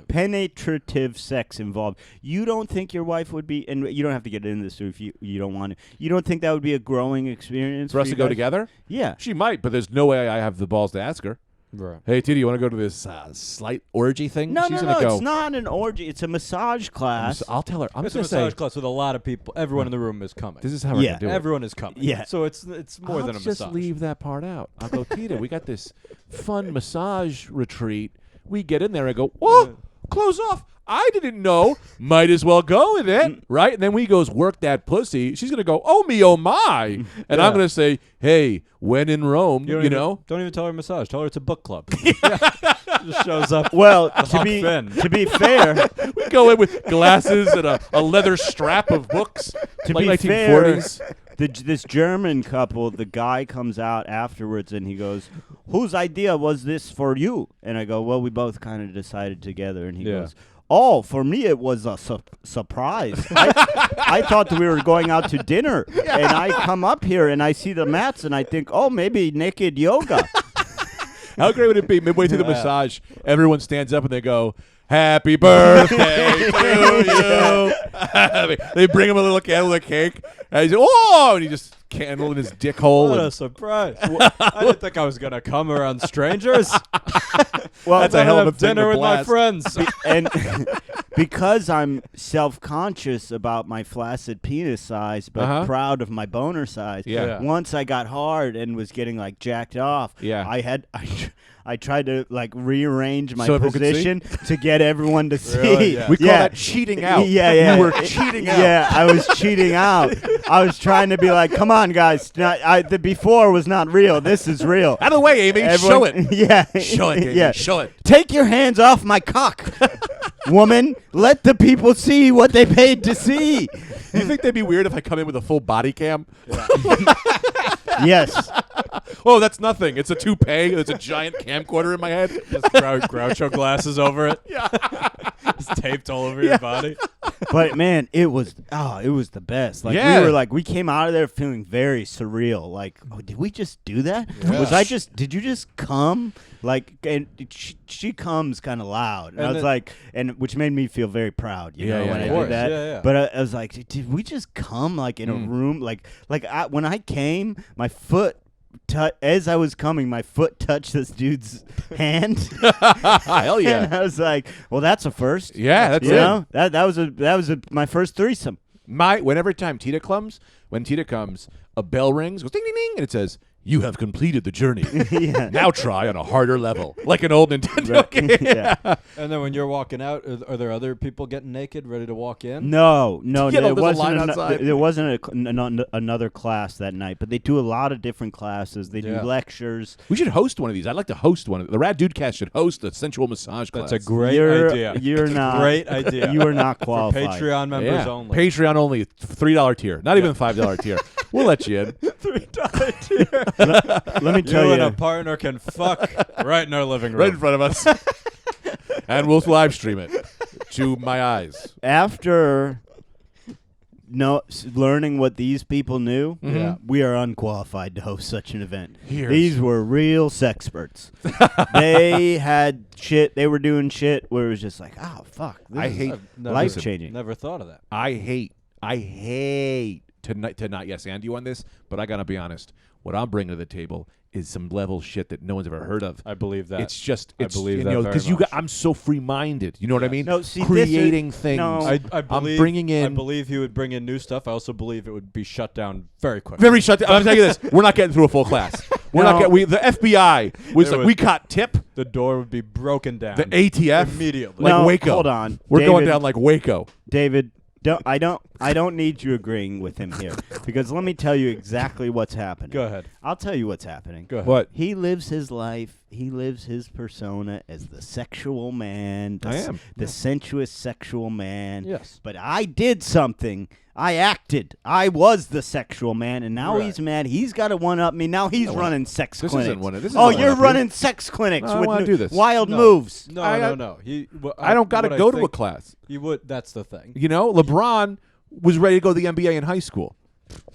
penetrative sex involved. You don't think your wife would be, and you don't have to get into this if you don't want to. You don't think that would be a growing experience For us you to go guys? together? Yeah. She might, but there's no way I have the balls to ask her. Right. Hey, Titi, you want to go to this slight orgy thing? No, She's no, gonna no. go. It's not an orgy. It's a massage class. I'll tell her. I'm It's a just gonna massage say. class with a lot of people. Everyone in the room is coming. This is how we're Yeah. gonna do it. Everyone is coming. Yeah. So it's more than a just massage. leave that part out. I'll go, Tita, we got this fun massage retreat. We get in there and go, whoa, clothes off. I didn't know. Might as well go with it, right? And then we goes, work that pussy. She's going to go, oh me, oh my. And I'm going to say, hey, when in Rome, Don't you even, know. Don't even tell her massage. Tell her it's a book club. Just shows up. Well, to Huck be Finn. fair, We go in with glasses and a leather strap of books. to like be 1940s. fair, this German couple, the guy comes out afterwards and he goes, "Whose idea was this for you?" And I go, "Well, we both kind of decided together." And he Yeah. goes, "Oh, for me it was a surprise. I thought that we were going out to dinner, and I come up here and I see the mats and I think, oh, maybe naked yoga." How great would it be midway through the massage, everyone stands up and they go, happy birthday to you. They bring him a little candle and a cake. And he's, oh, and he just candle in his dick hole. What and a surprise. I didn't think I was going to come around strangers. Well, That's I'm a hell of gonna a have thing to dinner with my blast. friends. and because I'm self-conscious about my flaccid penis size, but Uh-huh. proud of my boner size. Yeah. Once I got hard and was getting like jacked off, Yeah. I tried to like rearrange my So everyone could see? position to get everyone to see. Really? Yeah. We call that cheating out. Yeah, yeah. You were cheating out. Yeah, I was cheating out. I was trying to be like, come on, guys. The before was not real. This is real. Out of the way, Amy. Show it. Yeah. Show it, Amy. Yeah. Show it. Take your hands off my cock. Woman, let the people see what they paid to see. Do you think they'd be weird if I come in with a full body cam? Yes. Oh, that's nothing. It's a toupee. There's a giant camcorder in my head. Just Groucho glasses over it. Yeah. It's taped all over your body. But man, it was the best. Like Yeah. we came out of there feeling very surreal. Like, oh, did we just do that? Yeah. Did you just come? Like, and she comes kind of loud. And I was like, which made me feel very proud, you know, when I did that. Yeah, yeah. But I was like, did we just come like in a room? When I came, my foot. As I was coming, my foot touched this dude's hand. Hell yeah. And I was like, "Well, that's a first." Yeah, that's you it. know? That was my first threesome. Whenever time when Tita comes, a bell rings, goes ding ding ding, and it says, "You have completed the journey. Now try on a harder level," like an old Nintendo game. Yeah. And then when you're walking out, are there other people getting naked, ready to walk in? No, Yeah, there there's a line wasn't. outside. There wasn't another class that night, but they do a lot of different classes. They do lectures. We should host one of these. I'd like to host one. The Rad Dudecast should host a sensual massage class. That's a great idea. You're not Great idea. You are not For qualified. Patreon members only. Patreon only, $3 tier. Not even $5 tier. We'll let you in. $3 tier. Let me tell You you. and a partner can fuck right in our living room. Right in front of us. And we'll live stream it to my eyes. After learning what these people knew, Yeah. we are unqualified to host such an event. Here's- These were real sexperts. They had shit. They were doing shit where it was just like, oh, fuck. This I is hate life-changing. Never thought of that. I hate to not yes and you on this, but I gotta be honest. What I'm bringing to the table is some level shit that no one's ever heard of. I believe that. It's just I believe that very because much. I'm so free-minded. You know what I mean? No, see, creating things. no. I I'm believe, bringing in. I believe he would bring in new stuff. I also believe it would be shut down very quickly. Very shut down. I'm telling you this. We're not getting through a full class. We're not No. getting. The FBI was It like, would- we caught tip. The door would be broken down. The ATF immediately. like No, Waco. hold on. We're going David- down like Waco. David, I don't need you agreeing with him here because let me tell you exactly what's happening. Go ahead. I'll tell you what's happening. Go ahead. What? He lives his life. He lives his persona as the sexual man. I am. The sensuous sexual man. Yes. But I did something. I acted. I was the sexual man, and now Right. he's mad. He's got to one-up me. Now he's running sex This clinics. isn't one. This isn't Oh, one you're up you. running sex clinics No, I with wanna do this. wild No. moves. No, I- no. I don't got to what go I to a think class. You would. That's the thing. You know, LeBron was ready to go to the NBA in high school.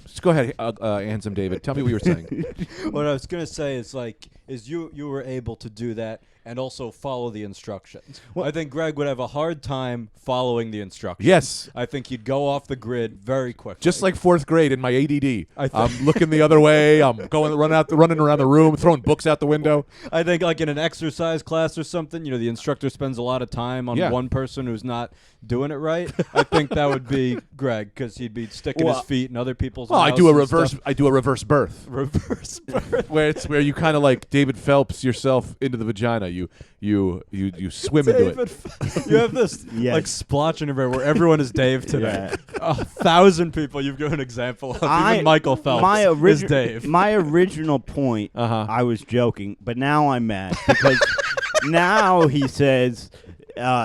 Just go ahead, handsome David. Tell me what you were saying. What I was gonna say is you were able to do that and also follow the instructions. I think Greg would have a hard time following the instructions. Yes. I think he'd go off the grid very quickly. Just like fourth grade in my ADD. I I'm looking the other way. I'm running around the room, throwing books out the window. I think like in an exercise class or something, the instructor spends a lot of time on Yeah. one person who's not doing it right. I think that would be Greg because he'd be sticking his feet in other people's. Well, I mouths do a and reverse. stuff. I do a reverse birth, Reverse birth. where you kind of like David Phelps yourself into the vagina. You swim into it. David, you have this Yes. like splotch in everywhere where everyone is Dave today. 1,000 people you've given an example of. Even Michael Phelps is Dave. My original point, Uh-huh. I was joking, but now I'm mad because now he says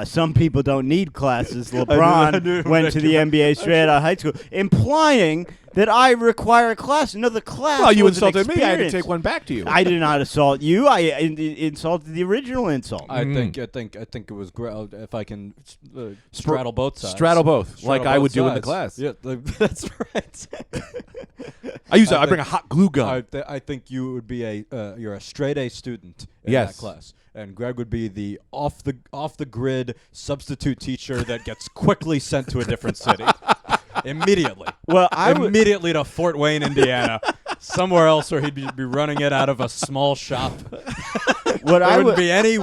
some people don't need classes. I LeBron knew went to the NBA straight out of high school, implying that I require a class. No, the class. Well, you was an insulted me. I had to experience. take one back to you. I did not assault you. I insulted the original insult. I think it was if I can straddle both sides. Straddle both, Straddle like I both would do in the sides. class. Yeah, that's right. I bring a hot glue gun. I think you would be you're a straight A student in Yes. that class, and Greg would be the off the grid substitute teacher that gets quickly sent to a different city immediately. Well, I would. Immediately to Fort Wayne, Indiana, somewhere else where he'd be running it out of a small shop. What I There would wouldn't be any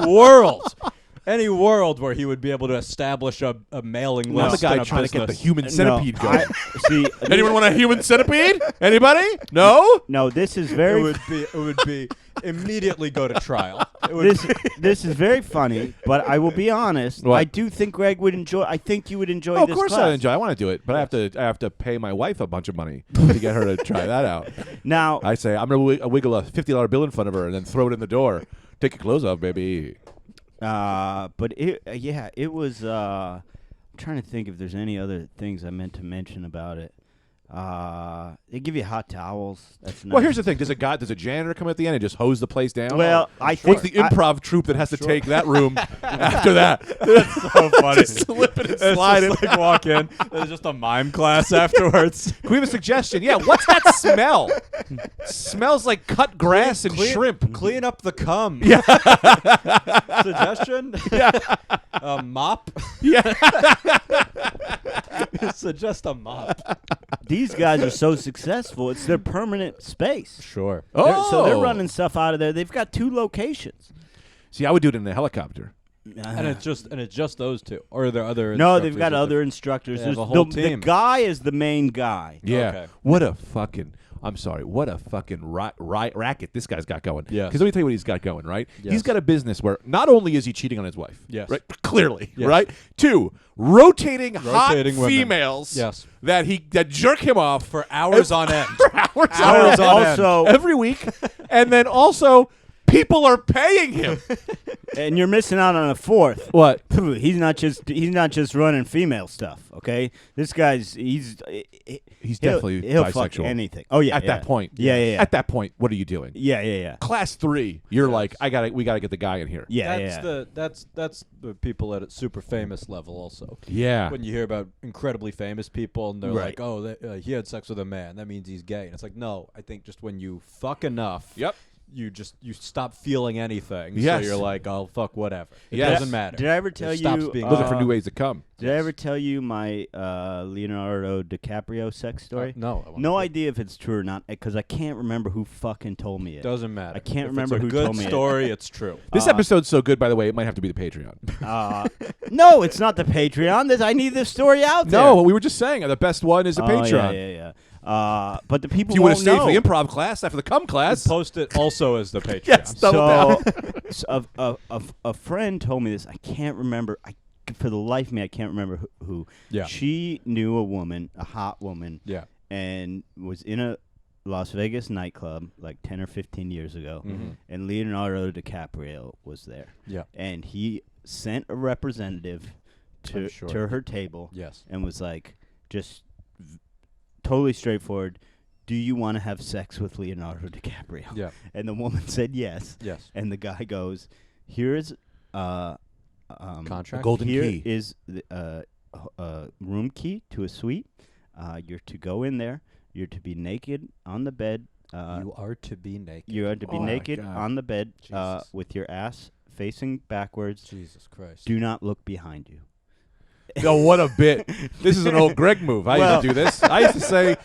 world where he would be able to establish a mailing I'm list. the guy and a trying to get the business. human centipede no, going. see, Anyone want a human centipede? Anybody? No? no, this is It very. would be immediately go to trial. It would This is very funny, but I will be honest. What? I do think Greg would enjoy. I think you would enjoy Oh, of this course class. I enjoy. I want to do it, but I have to pay my wife a bunch of money to get her to try that out. Now, I say I'm gonna wiggle a $50 bill in front of her and then throw it in the door. Take your clothes off, baby. but it was. I'm trying to think if there's any other things I meant to mention about it. They give you hot towels. That's nice. Well, here's the thing: does a janitor come at the end and just hose the place down? Well, I think What's the improv troupe that has to take that room after that? That's so funny. Just slip it and slide it. like walk in. There's just a mime class afterwards. Can we have a suggestion? Yeah, what's that smell? Smells like cut grass and shrimp. Clean up the cum. Yeah. Suggestion? Yeah. Mop? Yeah. Suggest a mop. these guys are so successful. It's their permanent space. Sure. So they're running stuff out of there. They've got 2 locations. See, I would do it in a helicopter. And it's just those two, or are there other? No, they've instructors got that other instructors. They have There's a whole the team. guy is the main guy. Yeah. Okay. What a fucking racket this guy's got going. Yes. Because let me tell you what he's got going, right? Yes. He's got a business where not only is he cheating on his wife, Yes. right? Clearly, Yes. right? 2, rotating hot Rotating women. females Yes. that jerk him off for hours on end. hours on end Also, every week. And then also people are paying him. and you're missing out on a fourth. What? He's not just running female stuff. Okay, this guy's he's definitely he'll bisexual. fuck anything. Oh yeah, At that point. Yeah. At that point, what are you doing? Yeah. Class 3, you're like, we gotta get the guy in here. Yeah. That's the people at a super famous level also. Yeah. When you hear about incredibly famous people and they're Right. like, oh, he had sex with a man, that means he's gay. And it's like, no, I think just when you fuck enough, Yep. you stop feeling anything. Yes. So you're like, oh, fuck, whatever. It Yes. doesn't matter. Did I ever tell It stops you? being Looking for new ways to come. Did I ever tell you my Leonardo DiCaprio sex story? No. I No idea if it's true or not, because I can't remember who fucking told me it. Doesn't matter. I can't If remember it's a who good told me it. story, it's true. This episode's so good, by the way, it might have to be the Patreon. No, it's not the Patreon. I need this story out there. No, we were just saying the best one is the Patreon. Yeah. But the people If you would have won't stayed know. for the improv class after the cum class, Post it also as the Patreon. yes, double down. So a friend told me this. I can't remember. For the life of me, I can't remember who. Yeah. She knew a woman, a hot woman. Yeah. And was in a Las Vegas nightclub like 10 or 15 years ago, and Leonardo DiCaprio was there. Yeah. And he sent a representative to her table. Yes. And was like, just totally straightforward. Do you want to have sex with Leonardo DiCaprio? Yeah. And the woman said yes. Yes. And the guy goes, here's Contract? Golden here key. is the room key to a suite. You're to go in there. You're to be naked on the bed. You are to be naked. You are to be Oh my naked God. on the bed Jesus. with your ass facing backwards. Jesus Christ. Do not look behind you. Oh, what a bit! This is an old Greg move. I used to do this. I used to say,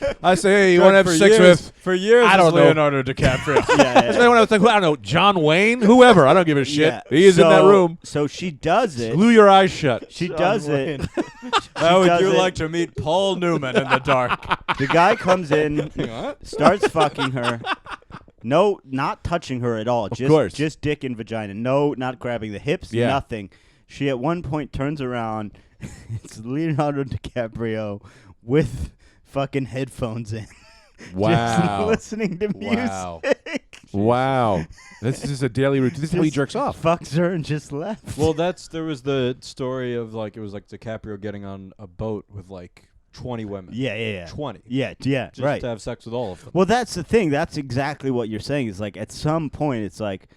hey, you Doug, want to have for sex years- with? For years, I don't it's know. Leonardo DiCaprio. Especially when I was like, I don't know, John Wayne, whoever. I don't give a shit. Yeah. He is in that room. So she does it. Glue your eyes shut. She does it. How would does you it. like to meet Paul Newman in the dark? The guy comes in, What? starts fucking her. No, not touching her at all. course. Just dick and vagina. No, not grabbing the hips. Yeah. Nothing. She at one point turns around. It's Leonardo DiCaprio with fucking headphones in. Just Wow. listening to music. Wow. Wow. This is a daily routine. This is how he Just jerks off. Fucks her and just left. Well, there was the story of it was like DiCaprio getting on a boat with like 20 women. yeah. 20. Yeah, Just right. to have sex with all of them. Well, that's the thing. That's exactly what you're saying. Is like at some point, it's like,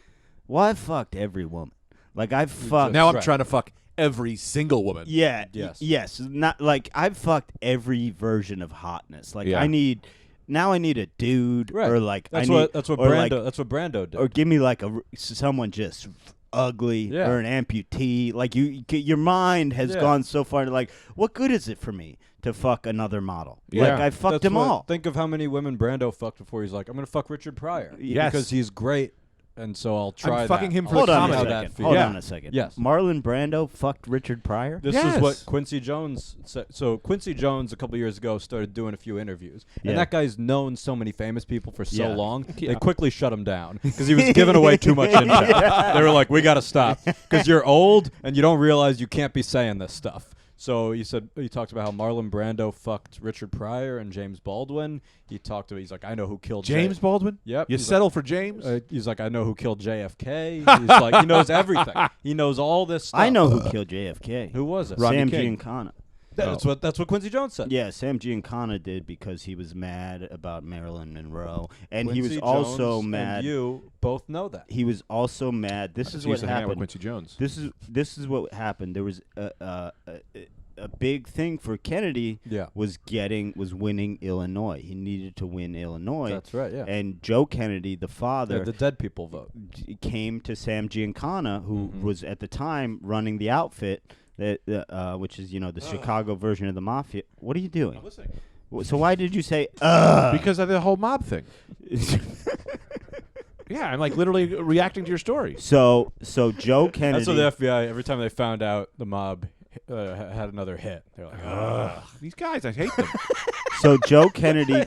well, I've fucked every woman. Like I've fucked. Now I'm Right. trying to fuck every single woman. Yeah. Yes. Yes. Not like I've fucked every version of hotness. Like Yeah. I need a dude Right. or like That's I need, what or Brando like, that's what Brando did. or give me like someone just ugly Yeah. or an amputee. Like your mind has Yeah. gone so far to like, what good is it for me to fuck another model? Yeah. Like I fucked That's them what- all. Think of how many women Brando fucked before he's like, I'm gonna fuck Richard Pryor. Yes. Because he's great, and so I'll try I'm fucking that. him for Hold the on a comedy. How that second. feels. Hold Yeah. on a second. Yes. Marlon Brando fucked Richard Pryor. This Yes. is what Quincy Jones said. So Quincy Jones a couple years ago started doing a few interviews, Yeah. and that guy's known so many famous people for so Yeah. long. They quickly shut him down because he was giving away too much intel. They were like, "We got to stop because you're old and you don't realize you can't be saying this stuff." So he talked about how Marlon Brando fucked Richard Pryor and James Baldwin. He's like, I know who killed James Baldwin? Yep. You He's settle for James? He's like, I know who killed JFK. He's like, he knows everything. He knows all this stuff. I know who killed JFK. Who was it? Rodney Sam King. Giancana. That's what Quincy Jones said. Yeah, Sam Giancana did because he was mad about Marilyn Monroe, and he was Quincy also Jones mad. And you both know that. He was also mad. This is He what used to hang out with happened. Quincy Jones. This is what happened. There was a big thing for Kennedy. Yeah. was winning Illinois. He needed to win Illinois. That's right. Yeah. And Joe Kennedy, the father, The dead people vote. came to Sam Giancana, who was at the time running the outfit that which is the Chicago version of the mafia. What are you doing? listening. So why did you say Because of the whole mob thing. Yeah, I'm like literally reacting to your story. So Joe Kennedy. That's what the FBI, every time they found out the mob had another hit, they're like, ugh. These guys, I hate them. So Joe Kennedy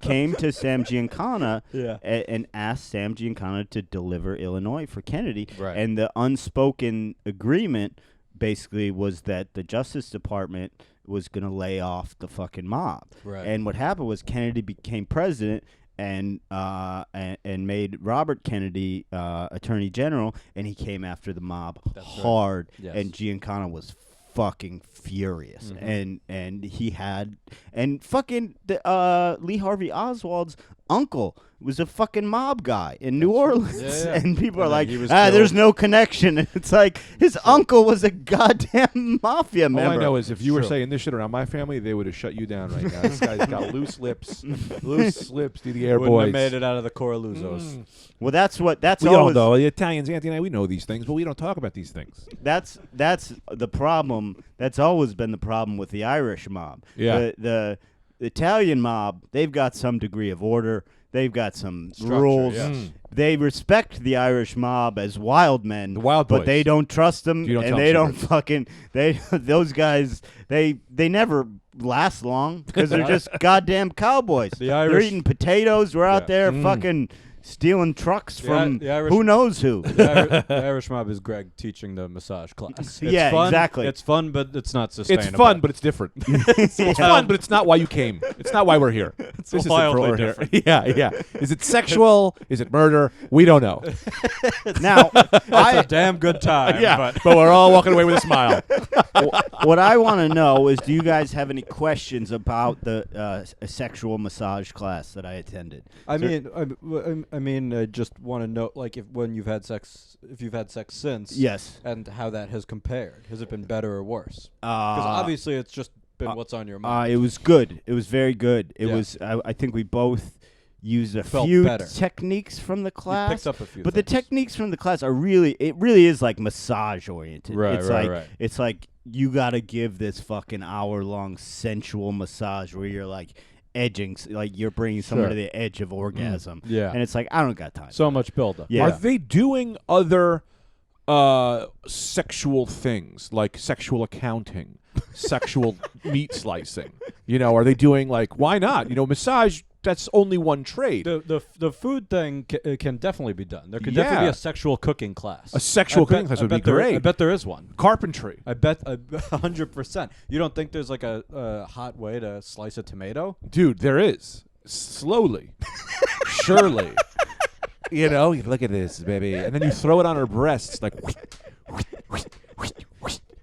came to Sam Giancana Yeah. and asked Sam Giancana to deliver Illinois for Kennedy. Right. And the unspoken agreement basically was that the Justice Department was going to lay off the fucking mob. Right. And what happened was Kennedy became president and made Robert Kennedy Attorney General, and he came after the mob hard. Yes. And Giancana was fucking furious, and he had fucking Lee Harvey Oswald's uncle was a fucking mob guy in New Orleans, Yeah. and people are And then like, he was there's killed. no connection. And it's like his uncle was a goddamn mafia All member. I know is if you were True. saying this shit around my family, they would have shut you down right now. This guy's got loose lips to the air Wouldn't boys. have made it out of the Coraluzos. Well, that's We all always know the Italians, Anthony and I. We know these things, but we don't talk about these things. that's the problem. That's always been the problem with the Irish mob. Yeah. The Italian mob, they've got some degree of order. They've got some Structure, rules. yes. They respect the Irish mob as wild men, The wild but boys. they don't trust them, You don't and tell they them don't fucking those guys. They never last long because they're just goddamn cowboys. The They're Irish- eating potatoes. We're out Yeah. there fucking stealing trucks from the Irish- who knows who. The Irish mob is Greg teaching the massage class. It's Yeah, fun, exactly. It's fun, but it's not sustainable. It's fun, but it's different. It's fun, but it's not why you came. It's not why we're here. This isn't wildly for we're here. different. Yeah. Is it sexual? Is it murder? We don't know. Now, It's a damn good time. Yeah, but but we're all walking away with a smile. what I want to know is, do you guys have any questions about the sexual massage class that I attended? I mean, I just want to know, like, if you've had sex since, Yes. and how that has compared. Has it been better or worse? Because obviously, it's just been what's on your mind. It was good. It was very good. It Yeah. was. I think we both used a Felt few better. techniques from the class. picked up a few but the things. techniques from the class are really. It really is like massage oriented. Right, It's right, like right. it's like you got to give this fucking hour-long sensual massage where you're like edging, like you're bringing someone Sure. to the edge of orgasm. Yeah. And it's like, I don't got time. So much buildup. Yeah. Are they doing other sexual things like sexual accounting, sexual meat slicing? Are they doing like, why not? Massage, that's only one trade. The food thing can definitely be done. There could definitely be Yeah. a sexual cooking class. A sexual cooking class would be great. I bet there is one. Carpentry. I bet 100%. You don't think there's like a hot way to slice a tomato? Dude, there is. Slowly. Surely. You look at this, baby. And then you throw it on her breasts, like,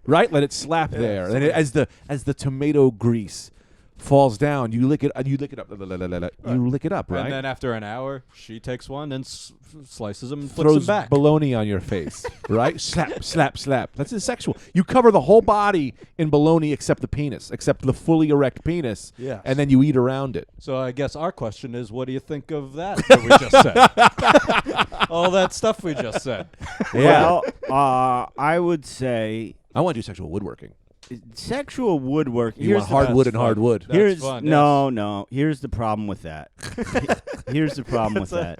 right? Let it slap there. And as the tomato grease falls down, you lick it up. You lick it up, right? And then after an hour, she takes one and slices them and flips Throws them back. bologna on your face, right? Slap, slap, slap. That's sexual. You cover the whole body in bologna except the penis, except the fully erect penis. Yes. And then you eat around it. So I guess our question is, what do you think of that we just said? All that stuff we just said. Well, I would say I want to do sexual woodworking. sexual woodwork. You want hardwood and hardwood. That's Here's fun, no. Here's the problem with that. Here's the problem with that.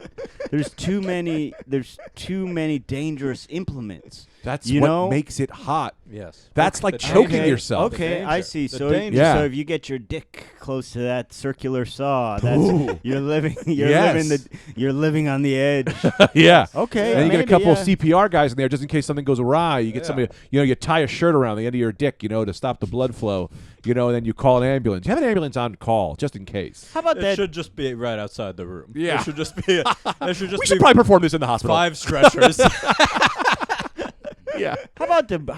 There's too many dangerous implements. That's You what know- makes it hot. Yes. That's like The choking danger. yourself. Okay, danger. I see. The So, danger. Yeah. so if you get your dick close to that circular saw, that's Ooh. you're living Yes. you're living on the edge. Yeah. Okay, And you get a maybe, couple of yeah. CPR guys in there just in case something goes awry. You get Yeah. somebody, you tie a shirt around the end of your dick, to stop the blood flow, and then you call an ambulance. You have an ambulance on call just in case. How about It that? should just be right outside the room. Yeah. There should just be. There should just We be should probably perform this in the hospital. 5 stretchers. Yeah. How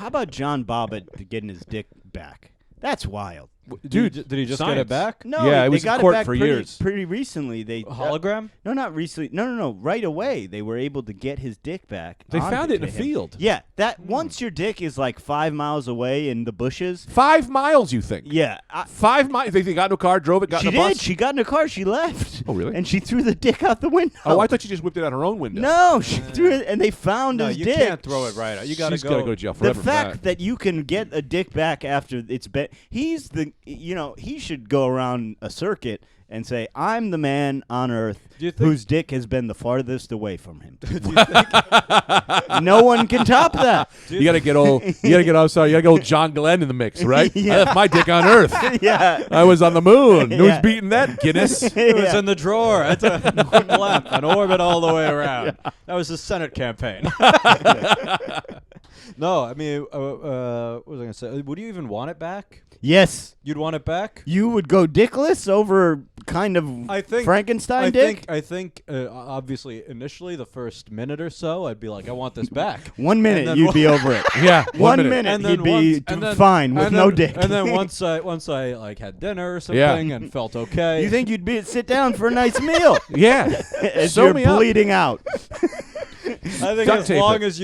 about John Bobbitt getting his dick back? That's wild. Dude, did he just get science. it back? No, Yeah, it they was in got court it back for pretty, years. Pretty recently, they Hologram? No, not recently. No. Right away, they were able to get his dick back. They onto found it in a him. field. Yeah, that once your dick is like 5 miles away in the bushes. 5 miles, you think? Yeah, 5 miles. They got in a car, drove it, got she in a bus. did. She got in a car. She left. Oh, really? And she threw the dick out the window. Oh, I thought she just whipped it out her own window. No, she threw it, and they found No, his you dick. can't throw it right out. You got to She's gotta go to jail The forever. for fact that you can get a dick back after it's been he should go around a circuit and say, "I'm the man on earth Do you think- whose dick has been the farthest away from him." No one can top that. You gotta get old. You gotta get old John Glenn in the mix, right? Yeah. I left my dick on Earth. Yeah. I was on the moon. Who's Yeah. beating that, Guinness? It was in the drawer. It's a lamp, an orbit all the way around. That was the Senate campaign. No, I mean, what was I gonna say? Would you even want it back? Yes. You'd want it back? You would go dickless over kind of I think Frankenstein dick? I think obviously initially the first minute or so I'd be like, I want this back. 1 minute then you'd be over it. Yeah, 1 minute And he'd then be fine with and no then- dick. And then once I like had dinner or something Yeah. and felt okay. You think you'd sit down for a nice meal Yeah. as Sew you're me up. bleeding out? I think Duct as tape long it. as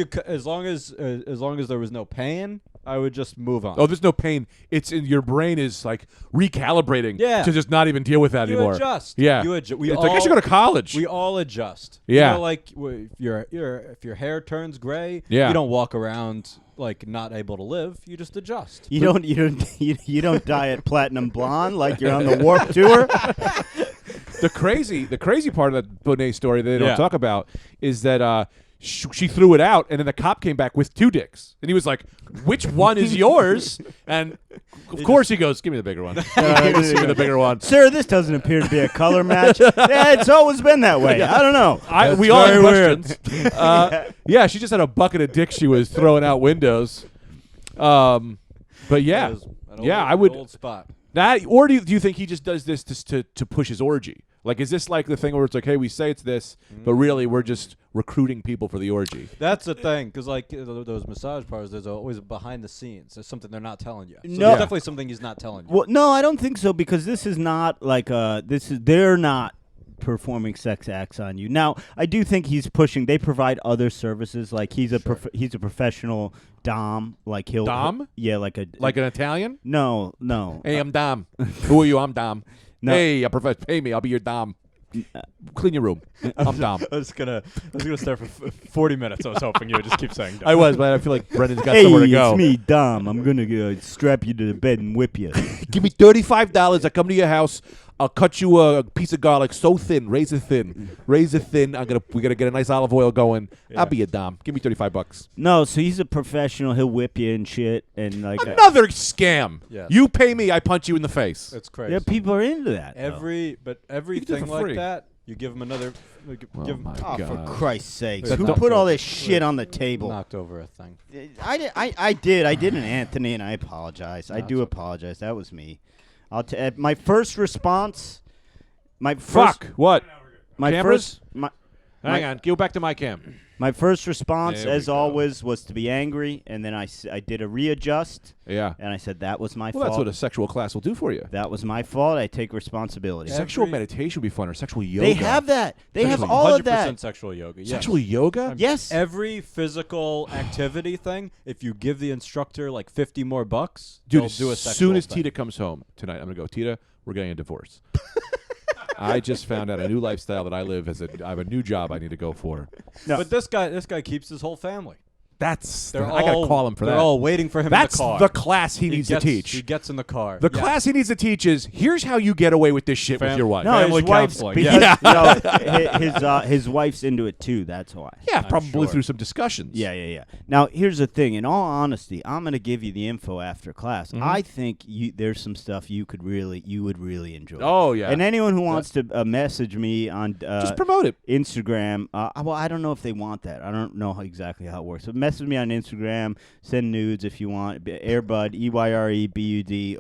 as long as there was no pain, I would just move on. Oh, there's no pain. It's in your brain is like recalibrating Yeah. to just not even deal with that you anymore. adjust. Yeah. You adjust. It's like I should go to college. We all adjust. Yeah. You know, like if your hair turns gray, Yeah. you don't walk around like not able to live. You just adjust. You don't diet platinum blonde like you're on the Warp Tour. The crazy part of that Bonet story that they don't Yeah. talk about is that she threw it out, and then the cop came back with 2 dicks, and he was like, "Which one is yours?" And of course he goes, "Give me the bigger one. Give me the bigger one." Sir, this doesn't appear to be a color match. Yeah, it's always been that way. I don't know. We all had very questions. Yeah, she just had a bucket of dicks she was throwing out windows. But yeah, That was an yeah, old- I would. old spot. That, or do you think he just does this to push his orgy? Like, is this like the thing where it's like, hey, we say it's this, but really we're just recruiting people for the orgy? That's the thing, because like those massage parlors, there's always behind the scenes. There's something they're not telling you. So No. there's definitely something he's not telling you. Well, no, I don't think so because this is not like they're not performing sex acts on you. Now, I do think he's pushing. They provide other services, like he's a professional dom, like he'll Dom? yeah, like an Italian? no. Hey, I'm Dom. Who are you? I'm Dom. No. Hey, pay me. I'll be your Dom. Clean your room. I'm Dom. I was gonna start for 40 minutes. I was hoping you would just keep saying. I was, but I feel like Brendan's got Hey, somewhere to go. it's me, Dom. I'm gonna strap you to the bed and whip you. Give me $35. I come to your house. I'll cut you a piece of garlic so thin, razor thin. We gotta get a nice olive oil going. Yeah. I'll be a Dom. Give me $35. No, so he's a professional. He'll whip you and shit, and like Another scam. Yes. You pay me, I punch you in the face. That's crazy. yeah, people are into that. though. You can do it Everything for like free. that, you give him another. Oh give him my Oh, for God. Christ's sakes! That Who knocked put all over- this shit on the table? knocked over a thing. I did an Anthony, and I apologize. I No, do it's okay. apologize. That was me. My first response. My Fuck. first, What? my Cameras? first, my, Hang on. Go back to my cam. my first response, There we as go. always, was to be angry, and then I did a readjust, Yeah. and I said that was my Well, fault. that's what a sexual class will do for you. That was my fault. I take responsibility. Yeah. Sexual Every- meditation would be fun, or sexual yoga. They have that. They have Sexual- all of 100% that. sexual yoga. Yes. Sexual yoga? Yes. Every physical activity thing, if you give the instructor like 50 more bucks, Dude, they'll do a as sexual soon as thing. Tita comes home tonight, I'm going to go, Tita, we're getting a divorce. I just found out a new lifestyle that I live I have a new job I need to go for. No. But this guy keeps his whole family. That's I I got to call him for they're that. all waiting for him That's in the car. the class he needs to gets- teach. He gets in the car. The Yeah. class he needs to teach is here's how you get away with this shit with Fam- your wife. No, Family his wife's counseling. because Yeah. his wife's into it too. That's why. Yeah, I'm probably sure. through some discussions. Yeah. Now, here's the thing. In all honesty, I'm going to give you the info after class. Mhm. I think there's some stuff you would really enjoy. Oh, yeah. And anyone who wants to message me on Just promote it. Instagram, well, I don't know if they want that. I don't know exactly how it works. But message me on Instagram. Send nudes if you want. Airbud, EYREBUD,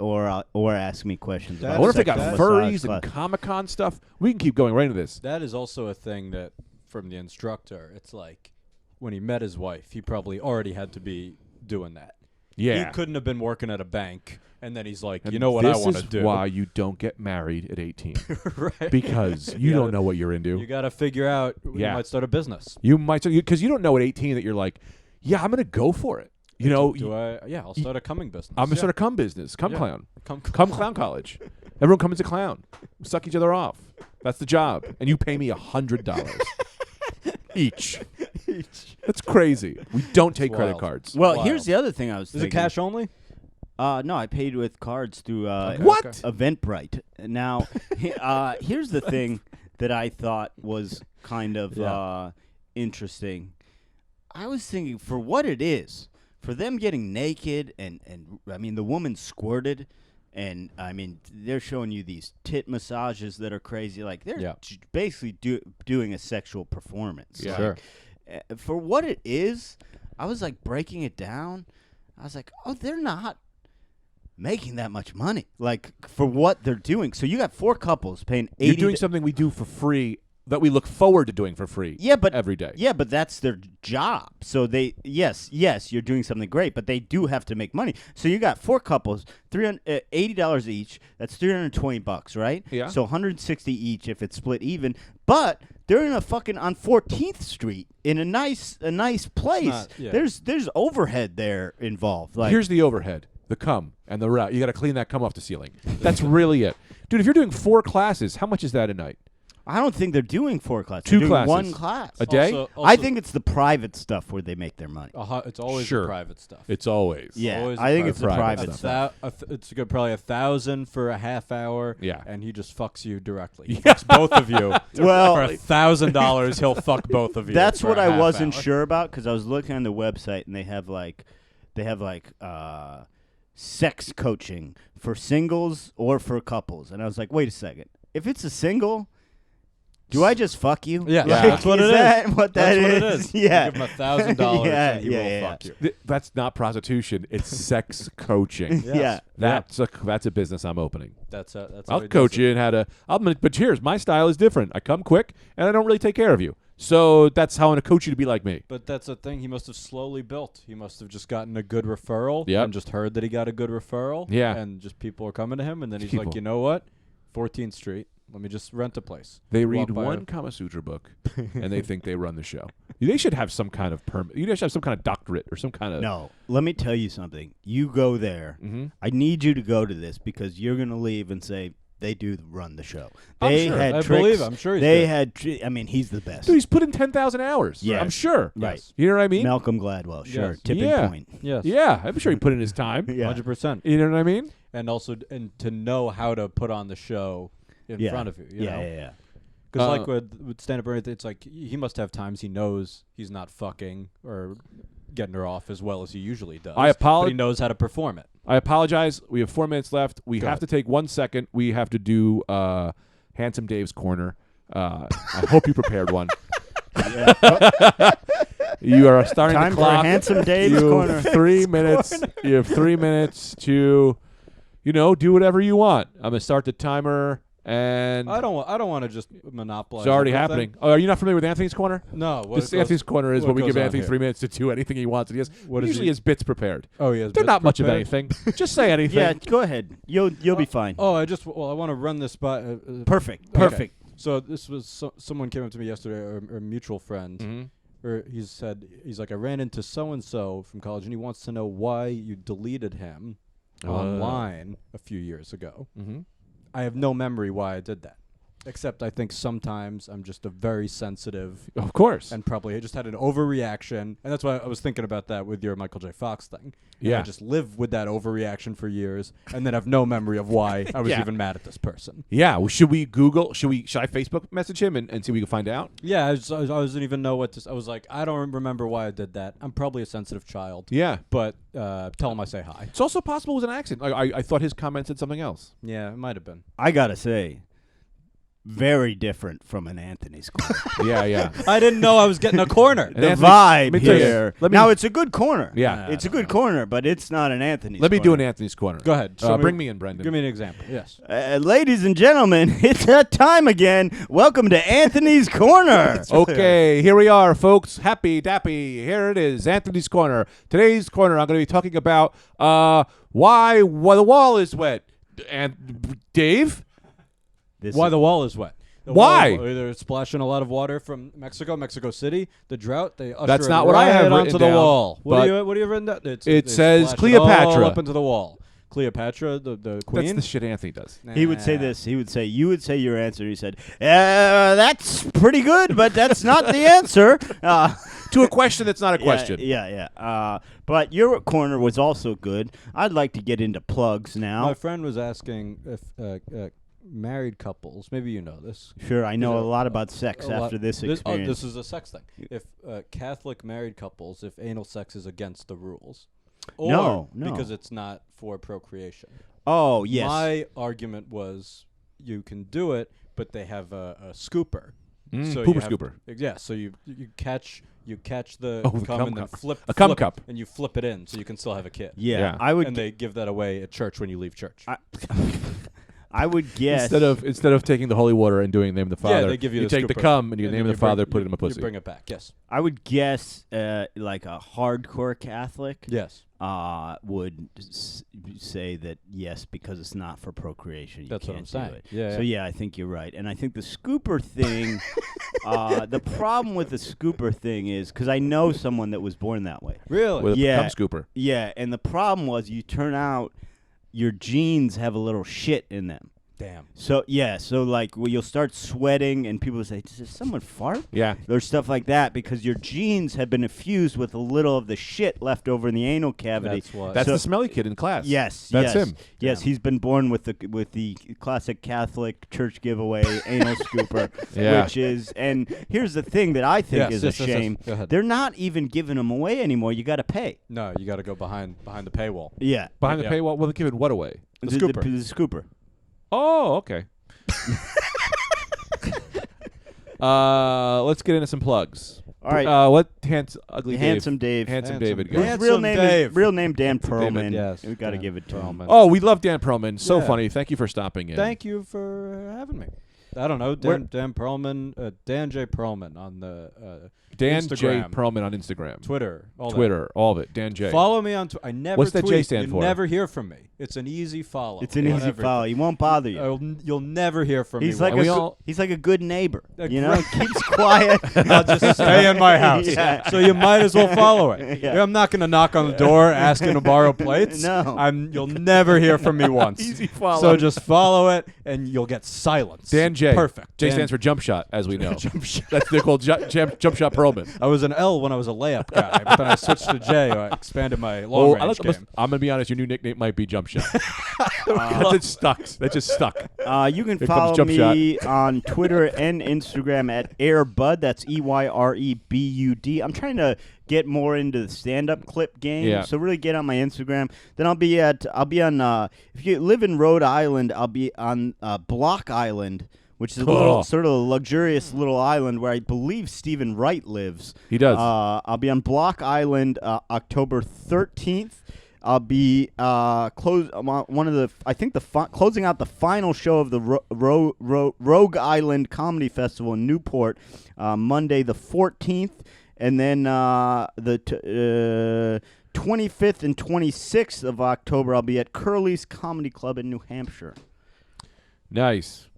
or ask me questions. That I about wonder if they got sexual furries massage and class. Comic-Con stuff. We can keep going right into this. That is also a thing that from the instructor. It's like when he met his wife, he probably already had to be doing that. Yeah. He couldn't have been working at a bank, and then he's like, And you know what I want to This do. is why you don't get married at 18. right? Because you gotta- don't know what you're into. You got to figure out. Yeah. You might start a business. You might, because you don't know at 18 that you're like, yeah, I'm going to go for it. You know, Do I? Yeah, I'll start a coming business. I'm going to Yeah. start a cum business, cum Yeah. clown, Come cum clown college. Everyone come as a clown. We suck each other off. That's the job. And you pay me $100 each. That's crazy. We don't take credit wild. cards. Well, Wild. here's the other thing I was Is it thinking. cash only? No, I paid with cards through What? Eventbrite. Now, here's the thing that I thought was kind of interesting. I was thinking, for what it is, for them getting naked and I mean, the woman squirted, and I mean, they're showing you these tit massages that are crazy. Like, they're basically doing a sexual performance. Yeah. Like, Sure. for what it is, I was like breaking it down. I was like, oh, they're not making that much money, like, for what they're doing. So you got 4 couples paying 80. You're doing something we do for free that we look forward to doing for free. Yeah, but every day. Yeah, but that's their job. So they, yes, you're doing something great, but they do have to make money. So you got 4 couples, $80 each. That's $320, right? Yeah. So $160 each if it's split even. But they're in a fucking on 14th Street in a nice place. There's overhead there involved. Like, Here's the overhead. The cum and the route. You got to clean that cum off the ceiling. That's really it. Dude, if you're doing 4 classes, how much is that a night? I don't think they're doing 4 classes. 2 they're doing classes. 1 class. A day? Also, I think it's the private stuff where they make their money. it's always Sure. the private stuff. It's always. Yeah, always I think it's the private private stuff. stuff. It's good, probably $1,000 for a half hour. Yeah. And he just fucks you directly. He fucks both of you. Well, for $1,000, he'll fuck both of you. that's for what a I half wasn't hour. sure about, because I was looking on the website and they have sex coaching for singles or for couples, and I was like, wait a second, if it's a single, do I just fuck you? Yeah, Like, that's what it is. That what that That's what is? it is. Yeah. You give him $1,000 Yeah, and he yeah, will fuck you. That's not prostitution. It's sex coaching. Yeah. That's a business I'm opening. That's how I'll he coach does you it. in how to. But here's my style is different. I come quick and I don't really take care of you. So that's how I'm gonna coach you to be like me. But that's a thing he must have slowly built. He must have just gotten a good referral Yep. and just heard that he got a good referral. Yeah. And just people are coming to him, and then he's People. like, you know what? 14th Street. Let me just rent a place. They Walk read by one a- Kama Sutra book and they think they run the show. They should have some kind of permit. You should have some kind of doctorate or some kind of. No, let me tell you something. You go there. Mm-hmm. I need you to go to this, because you're gonna leave and say they do run the show. I'm They sure. had I tricks. believe it. I'm sure he's they good. had. I mean, he's the best. Dude, he's put in 10,000 hours. Yeah. I'm sure. Right. Yes. You know what I mean? Malcolm Gladwell, sure. Yes. Tipping Yeah. point. Yes. Yeah, I'm sure he put in his time. Yeah. 100%. You know what I mean? And also, and to know how to put on the show in Yeah. front of you. You know? Yeah. Because Uh, like with stand-up or anything, it's like he must have times he knows he's not fucking or getting her off as well as he usually does. I But he knows how to perform it. I apologize. We have 4 minutes left. We Go have ahead. to take 1 second. We have to do Handsome Dave's Corner. I hope you prepared one. You are starting Time the for clock. Handsome Dave's you Corner. have 3 minutes. You have 3 minutes to, do whatever you want. I'm gonna start the timer, and I don't want to just monopolize. it's already everything. happening. Oh, are you not familiar with Anthony's Corner? No. This Anthony's Corner is what when we give goes on Anthony here? 3 minutes to do anything he wants. And he has What is usually he- his bits prepared. Oh, yeah. They're not much of anything. Just say anything. Yeah, go ahead. You'll be fine. Oh, I want to run this by. Perfect. Okay. Perfect. So this was someone came up to me yesterday, or a mutual friend, Mhm. or he's like, I ran into so and so from college, and he wants to know why you deleted him online a few years ago. Mm-hmm. I have no memory why I did that, except I think sometimes I'm just a very sensitive Of course. and probably I just had an overreaction, and that's why I was thinking about that with your Michael J. Fox thing. And Yeah. I just live with that overreaction for years, and then have no memory of why I was Yeah. even mad at this person. Yeah. Well, should we Google? Should I Facebook message him and see if we can find out? Yeah, I didn't even know what to. I was like, I don't remember why I did that. I'm probably a sensitive child. Yeah. But tell him I say hi. It's also possible it was an accident. I thought his comment said something else. Yeah, it might have been. I gotta say, very different from an Anthony's Corner. Yeah. I didn't know I was getting a corner. And The Anthony- vibe let me tell you- here. let me- Now it's a good corner. Yeah. It's a good corner, but it's not an Anthony's. Let me do an Corner. Anthony's Corner. Go ahead. Show Bring me in, Brendan. Give me an example. Yes. Ladies and gentlemen, it's that time again. Welcome to Anthony's Corner. Okay, here we are, folks. Happy dappy. Here it is, Anthony's Corner. Today's corner, I'm going to be talking about why the wall is wet. And Dave, Why the wall is wet? The Why? wall, they're splashing a lot of water from Mexico City. The drought. They usher That's it not what I have right written onto the down, wall. What but do you written down? it they says splash Cleopatra. all up into the wall. Cleopatra, the queen. that's the shit Anthony does. He would say this. You would say your answer. He said, "That's pretty good, but that's not the answer." to a question that's not a question. Yeah. But your corner was also good. I'd like to get into plugs now. My friend was asking if married couples, maybe you know this. Sure, I know a a lot about sex after this experience. This is a sex thing. If Catholic married couples, if anal sex is against the rules. Or No. because it's not for procreation. Oh, yes. My argument was you can do it, but they have a scooper. Pooper scooper. Yeah, so you catch the the cum cum and then cup. flip A cum flip cup. and you flip it in so you can still have a kid. Yeah, Yeah. And they give that away at church when you leave church. I would guess Instead of taking the holy water and doing name of the Father, they give you the take the scooper. cum and you And name then of the Father, put it in a You pussy. bring it back. Yes. I would guess like a hardcore Catholic Yes. would say that yes, because it's not for procreation. You That's what can't I'm do saying. it. Yeah, So yeah. I think you're right, and I think the scooper thing. The problem with the scooper thing is because I know someone that was born that way. Really? With Yeah. a cum scooper. Yeah, and the problem was you turn out your genes have a little shit in them. Damn. So like you'll start sweating, and people will say, "Does someone fart?" Yeah. Or stuff like that because your genes have been infused with a little of the shit left over in the anal cavity. That's what. That's So- the smelly kid in class. Yes, That's yes. him. Yes, Damn. he's been born with the classic Catholic church giveaway anal scooper, Yeah. which is. And here's the thing that I think Yes, is yes, a yes, yes. shame. Go ahead. They're not even giving them away anymore. You got to pay. No, you got to go behind the paywall. Yeah, Behind the Yeah. paywall, well, they're giving what away? The scooper. The scooper. Oh, okay. Let's get into some plugs. All right. What ugly Handsome Dave. Handsome Handsome David. Dave. Go. Handsome Real name Dave. is real name Dan Handsome David, Perlman. yes. We got to Dan give it to him. Perlman. Oh, we love Dan Perlman. So Yeah. funny. Thank you for stopping in. Thank you for having me. I don't know, Dan Perlman, Dan J. Perlman on the Dan J. Instagram, Perlman on Instagram. Twitter, all that. Twitter, all of it. Dan J. Follow me on Twitter. I never What's that tweet. J stand you for? never hear from me. It's an easy follow. It's an on easy everything. follow. He won't bother you. You'll never hear from He's me. like And we a all- he's like a good neighbor. A You know, great- keeps quiet. I'll just stay in my house. Yeah. So you might as well follow it. Yeah. I'm not going to knock on the door asking to borrow plates. No. You'll never hear from me once. Easy follow. So just follow it, and you'll get silence. Dan J. Perfect. J Dan- stands for jump shot, as we know. Jump shot. That's they're called jump shot Perlman. I was an L when I was a layup guy, but then I switched to J. I expanded my long range game. I'm gonna be honest. Your new nickname might be jump shot. That just stuck. That just stuck. You can Here comes follow Jump me on Twitter and Instagram at airbud. That's EYREBUD. I'm trying to get more into the stand-up clip game. Yeah. So really get on my Instagram. Then I'll be on. If you live in Rhode Island, I'll be on Block Island, which is a little sort of a luxurious little island where I believe Stephen Wright lives. He does. I'll be on Block Island October 13th. I'll be closing out the final show of the Rogue Island Comedy Festival in Newport, Monday the 14th, and then the 25th and 26th of October I'll be at Curly's Comedy Club in New Hampshire. Nice.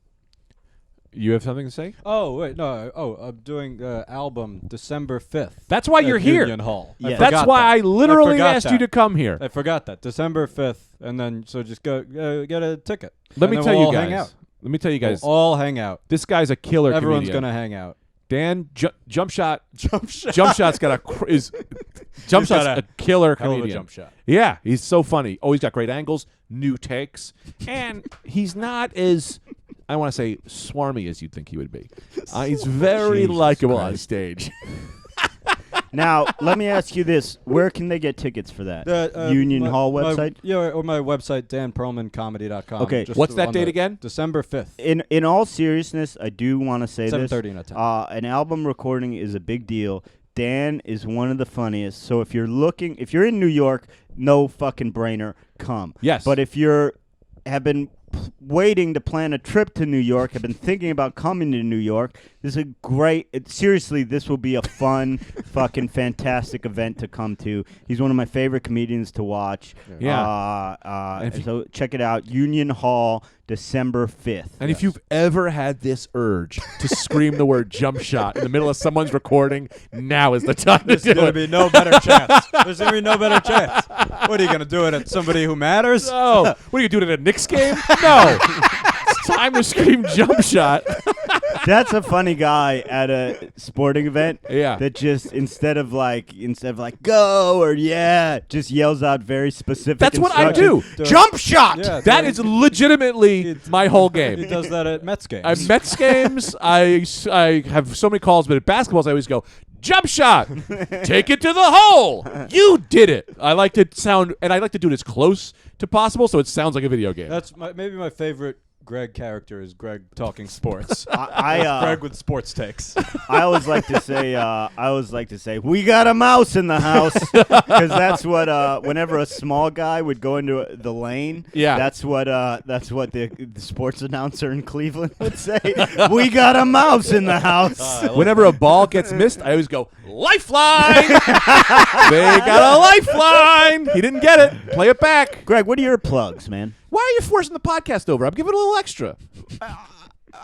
You have something to say? Oh, wait, no. I'm doing album December 5th. That's why you're at here. Union Hall. Yeah. I That's forgot why that. I literally forgot asked that. you to come here. I forgot that. December 5th. And then, so just go get a ticket. Let And me then tell we'll you all guys. hang out. Let me tell you guys. We'll all hang out. This guy's a killer Everyone's comedian. going to hang out. Dan Jump Shot. Jump shot. Jump Shot's got Jump He's got Shot's a killer Hell of a comedian. jump shot. Yeah, he's so funny. Oh, he's got great angles, new takes, and he's not as I want to say swarmy as you'd think he would be. He's very Jesus likable on Christ. stage. Now, let me ask you this. Where can they get tickets for that? Union Hall website? Or my website, danperlmancomedy.com. Okay. Just What's that on date the- again? December 5th. In all seriousness, I do want to say this. 7:30 in a time. An album recording is a big deal. Dan is one of the funniest. So if you're in New York, no fucking brainer, come. Yes. But if have been waiting to plan a trip to New York, have been thinking about coming to New York, this is a great. Seriously, this will be a fun, fucking fantastic event to come to. He's one of my favorite comedians to watch. Yeah. And if So check it out. Union Hall, December 5th. And if you've ever had this urge to scream the word jump shot in the middle of someone's recording, now is the time to There's do going it. to be no better chance. There's going to be no better chance. What are you going to do it at somebody who matters? No. What are you doing at a Knicks game? No. It's time to scream jump shot. That's a funny guy at a sporting event. Yeah. That just instead of like go or yeah, just yells out very specific. That's what I do. instructions. Jump shot. Yeah, That is legitimately my whole game. He does that at Mets games. At Mets games, I have so many calls, but at basketballs, I always go, jump shot, take it to the hole. You did it. I like to sound, and I like to do it as close to possible, so it sounds like a video game. That's maybe my favorite Greg character is Greg talking sports. I Greg with sports takes. I always like to say, we got a mouse in the house, because that's what whenever a small guy would go into the lane, Yeah. that's what the sports announcer in Cleveland would say. We got a mouse in the house. Whenever a ball gets missed, I always go, lifeline. They got a lifeline. He didn't get it. Play it back. Greg, what are your plugs, man? Why are you forcing the podcast over? I'm giving it a little extra.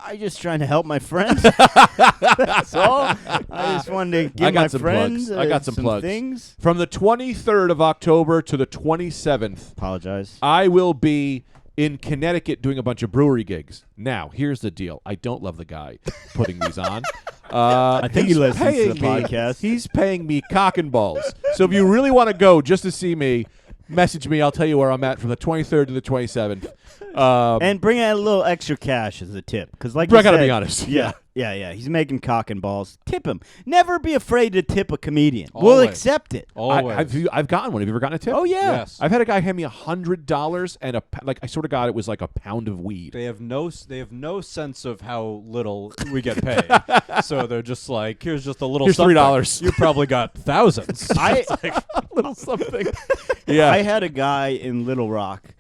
I just trying to help my friends. That's all. I just wanted to give I got my some friends plugs. I got some plugs. things. From the 23rd of October to the 27th, Apologize. I will be in Connecticut doing a bunch of brewery gigs. Now, here's the deal. I don't love the guy putting these on. I think he he's listens to paying the me- podcast. He's paying me cock and balls. So if you really want to go just to see me, message me. I'll tell you where I'm at from the 23rd to the 27th. And bring out a little extra cash as a tip, because like But I you gotta said, be honest. Yeah. He's making cock and balls. Tip him. Never be afraid to tip a comedian. We'll Always. accept it. Always. I've gotten one. Have you ever gotten a tip? Oh yeah. Yes. I've had a guy hand me $100 and I sort of got it was like a pound of weed. They have no sense of how little we get paid. So they're just like, here's just a little Here's something. $3. You probably got thousands. A little something. Yeah. I had a guy in Little Rock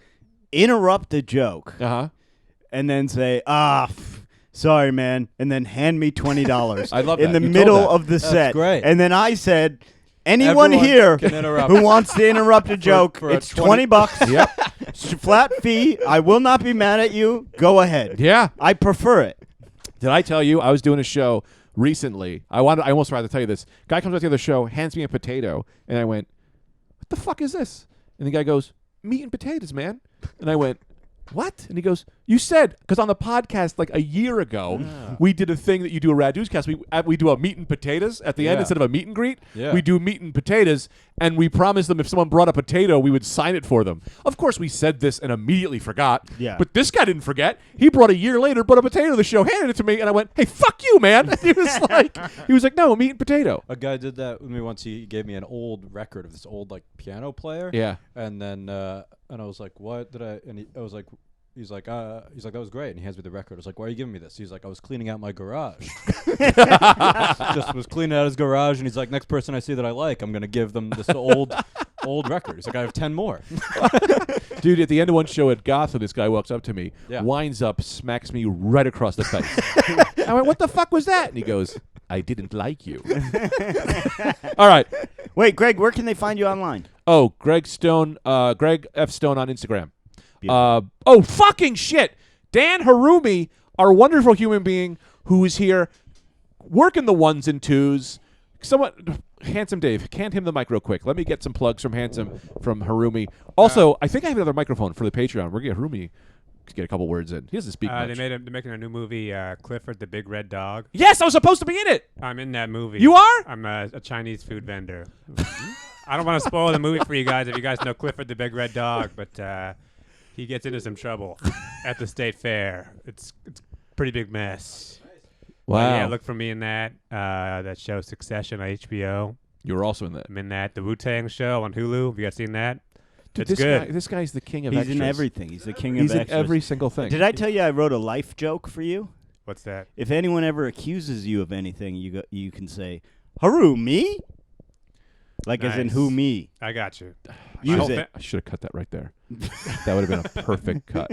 interrupt a joke Uh-huh. and then say, sorry, man, and then hand me $20 I love in that. the You told middle that. of the set. great. And then I said, anyone Everyone here can interrupt. who wants to interrupt a joke, for a it's 20 bucks. Yep. It's a flat fee. I will not be mad at you. Go ahead. Yeah. I prefer it. Did I tell you I was doing a show recently? I almost forgot to tell you this. Guy comes out to the other show, hands me a potato, and I went, "What the fuck is this?" And the guy goes, "Meat and potatoes, man." And I went, "What?" And he goes, "You said," because on the podcast like a year ago, we did a thing that you do a Rad Newscast. We do a meat and potatoes at the end Yeah. instead of a meet and greet. Yeah. We do meat and potatoes, and we promised them if someone brought a potato, we would sign it for them. Of course, we said this and immediately forgot. Yeah. But this guy didn't forget. He brought a year later, brought a potato to the show, handed it to me, and I went, "Hey, fuck you, man." And he was like, "No, meat and potato." A guy did that with me once. He gave me an old record of this old like piano player. Yeah. And then and I was like, "What did I?" And I was like, he's like, that was great. And he hands me the record. I was like, "Why are you giving me this?" He's like, "I was cleaning out my garage." Just was cleaning out his garage, and he's like, "Next person I see that I like, I'm gonna give them this old record." He's like, "I have 10 more." Dude, at the end of one show at Gotham, this guy walks up to me, Yeah. winds up, smacks me right across the face. I went, "What the fuck was that?" And he goes, "I didn't like you." All right. Wait, Greg, where can they find you online? Oh, Greg Stone, Greg F. Stone on Instagram. Beautiful. Oh, fucking shit. Dan Harumi, our wonderful human being who is here working the ones and twos. Handsome Dave, hand him the mic real quick. Let me get some plugs from Harumi. Also, I think I have another microphone for the Patreon. We're going to get Harumi to get a couple words in. He doesn't speak much. They're making a new movie, Clifford the Big Red Dog. Yes, I was supposed to be in it. I'm in that movie. You are? I'm a Chinese food vendor. I don't want to spoil the movie for you guys if you guys know Clifford the Big Red Dog, but he gets into some trouble at the state fair. It's a pretty big mess. Wow. Yeah, look for me in that. That show Succession on HBO. You were also in that. I'm in that. The Wu-Tang show on Hulu. Have you guys seen that? Dude, It's good. This guy's the king of He's extras. in everything. He's the king He's of in extras. every single thing. Did I tell you I wrote a life joke for you? What's that? If anyone ever accuses you of anything, you can say, "Haru, me?" Like as in Nice. who me. I got you. Use I it. hope I should have cut that right there. That would have been a perfect cut.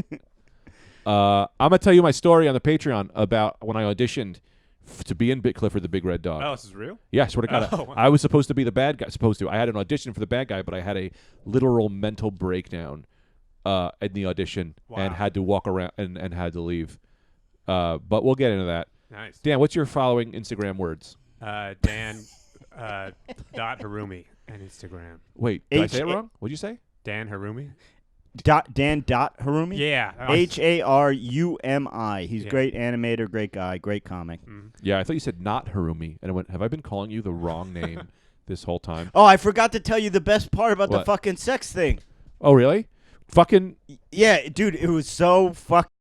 I'm going to tell you my story on the Patreon about when I auditioned to be in Clifford the Big Red Dog. Oh, this is real? Yeah, I swear to God. Oh, wow. I was supposed to be the bad guy. I had an audition for the bad guy, but I had a literal mental breakdown in the audition and Wow. had to walk around and had to leave. But we'll get into that. Nice. Dan, what's your following Instagram words? Dan dot Harumi on Instagram. Wait, did I say it H- wrong? What'd you say? Dan Harumi? Dan Harumi? Yeah. Harumi. He's Yeah. great animator, great guy, great comic. Yeah, I thought you said not Harumi, and I went, have I been calling you the wrong name this whole time? Oh, I forgot to tell you the best part about the What? fucking sex thing. Oh, really? Fucking Yeah, dude, it was so fucking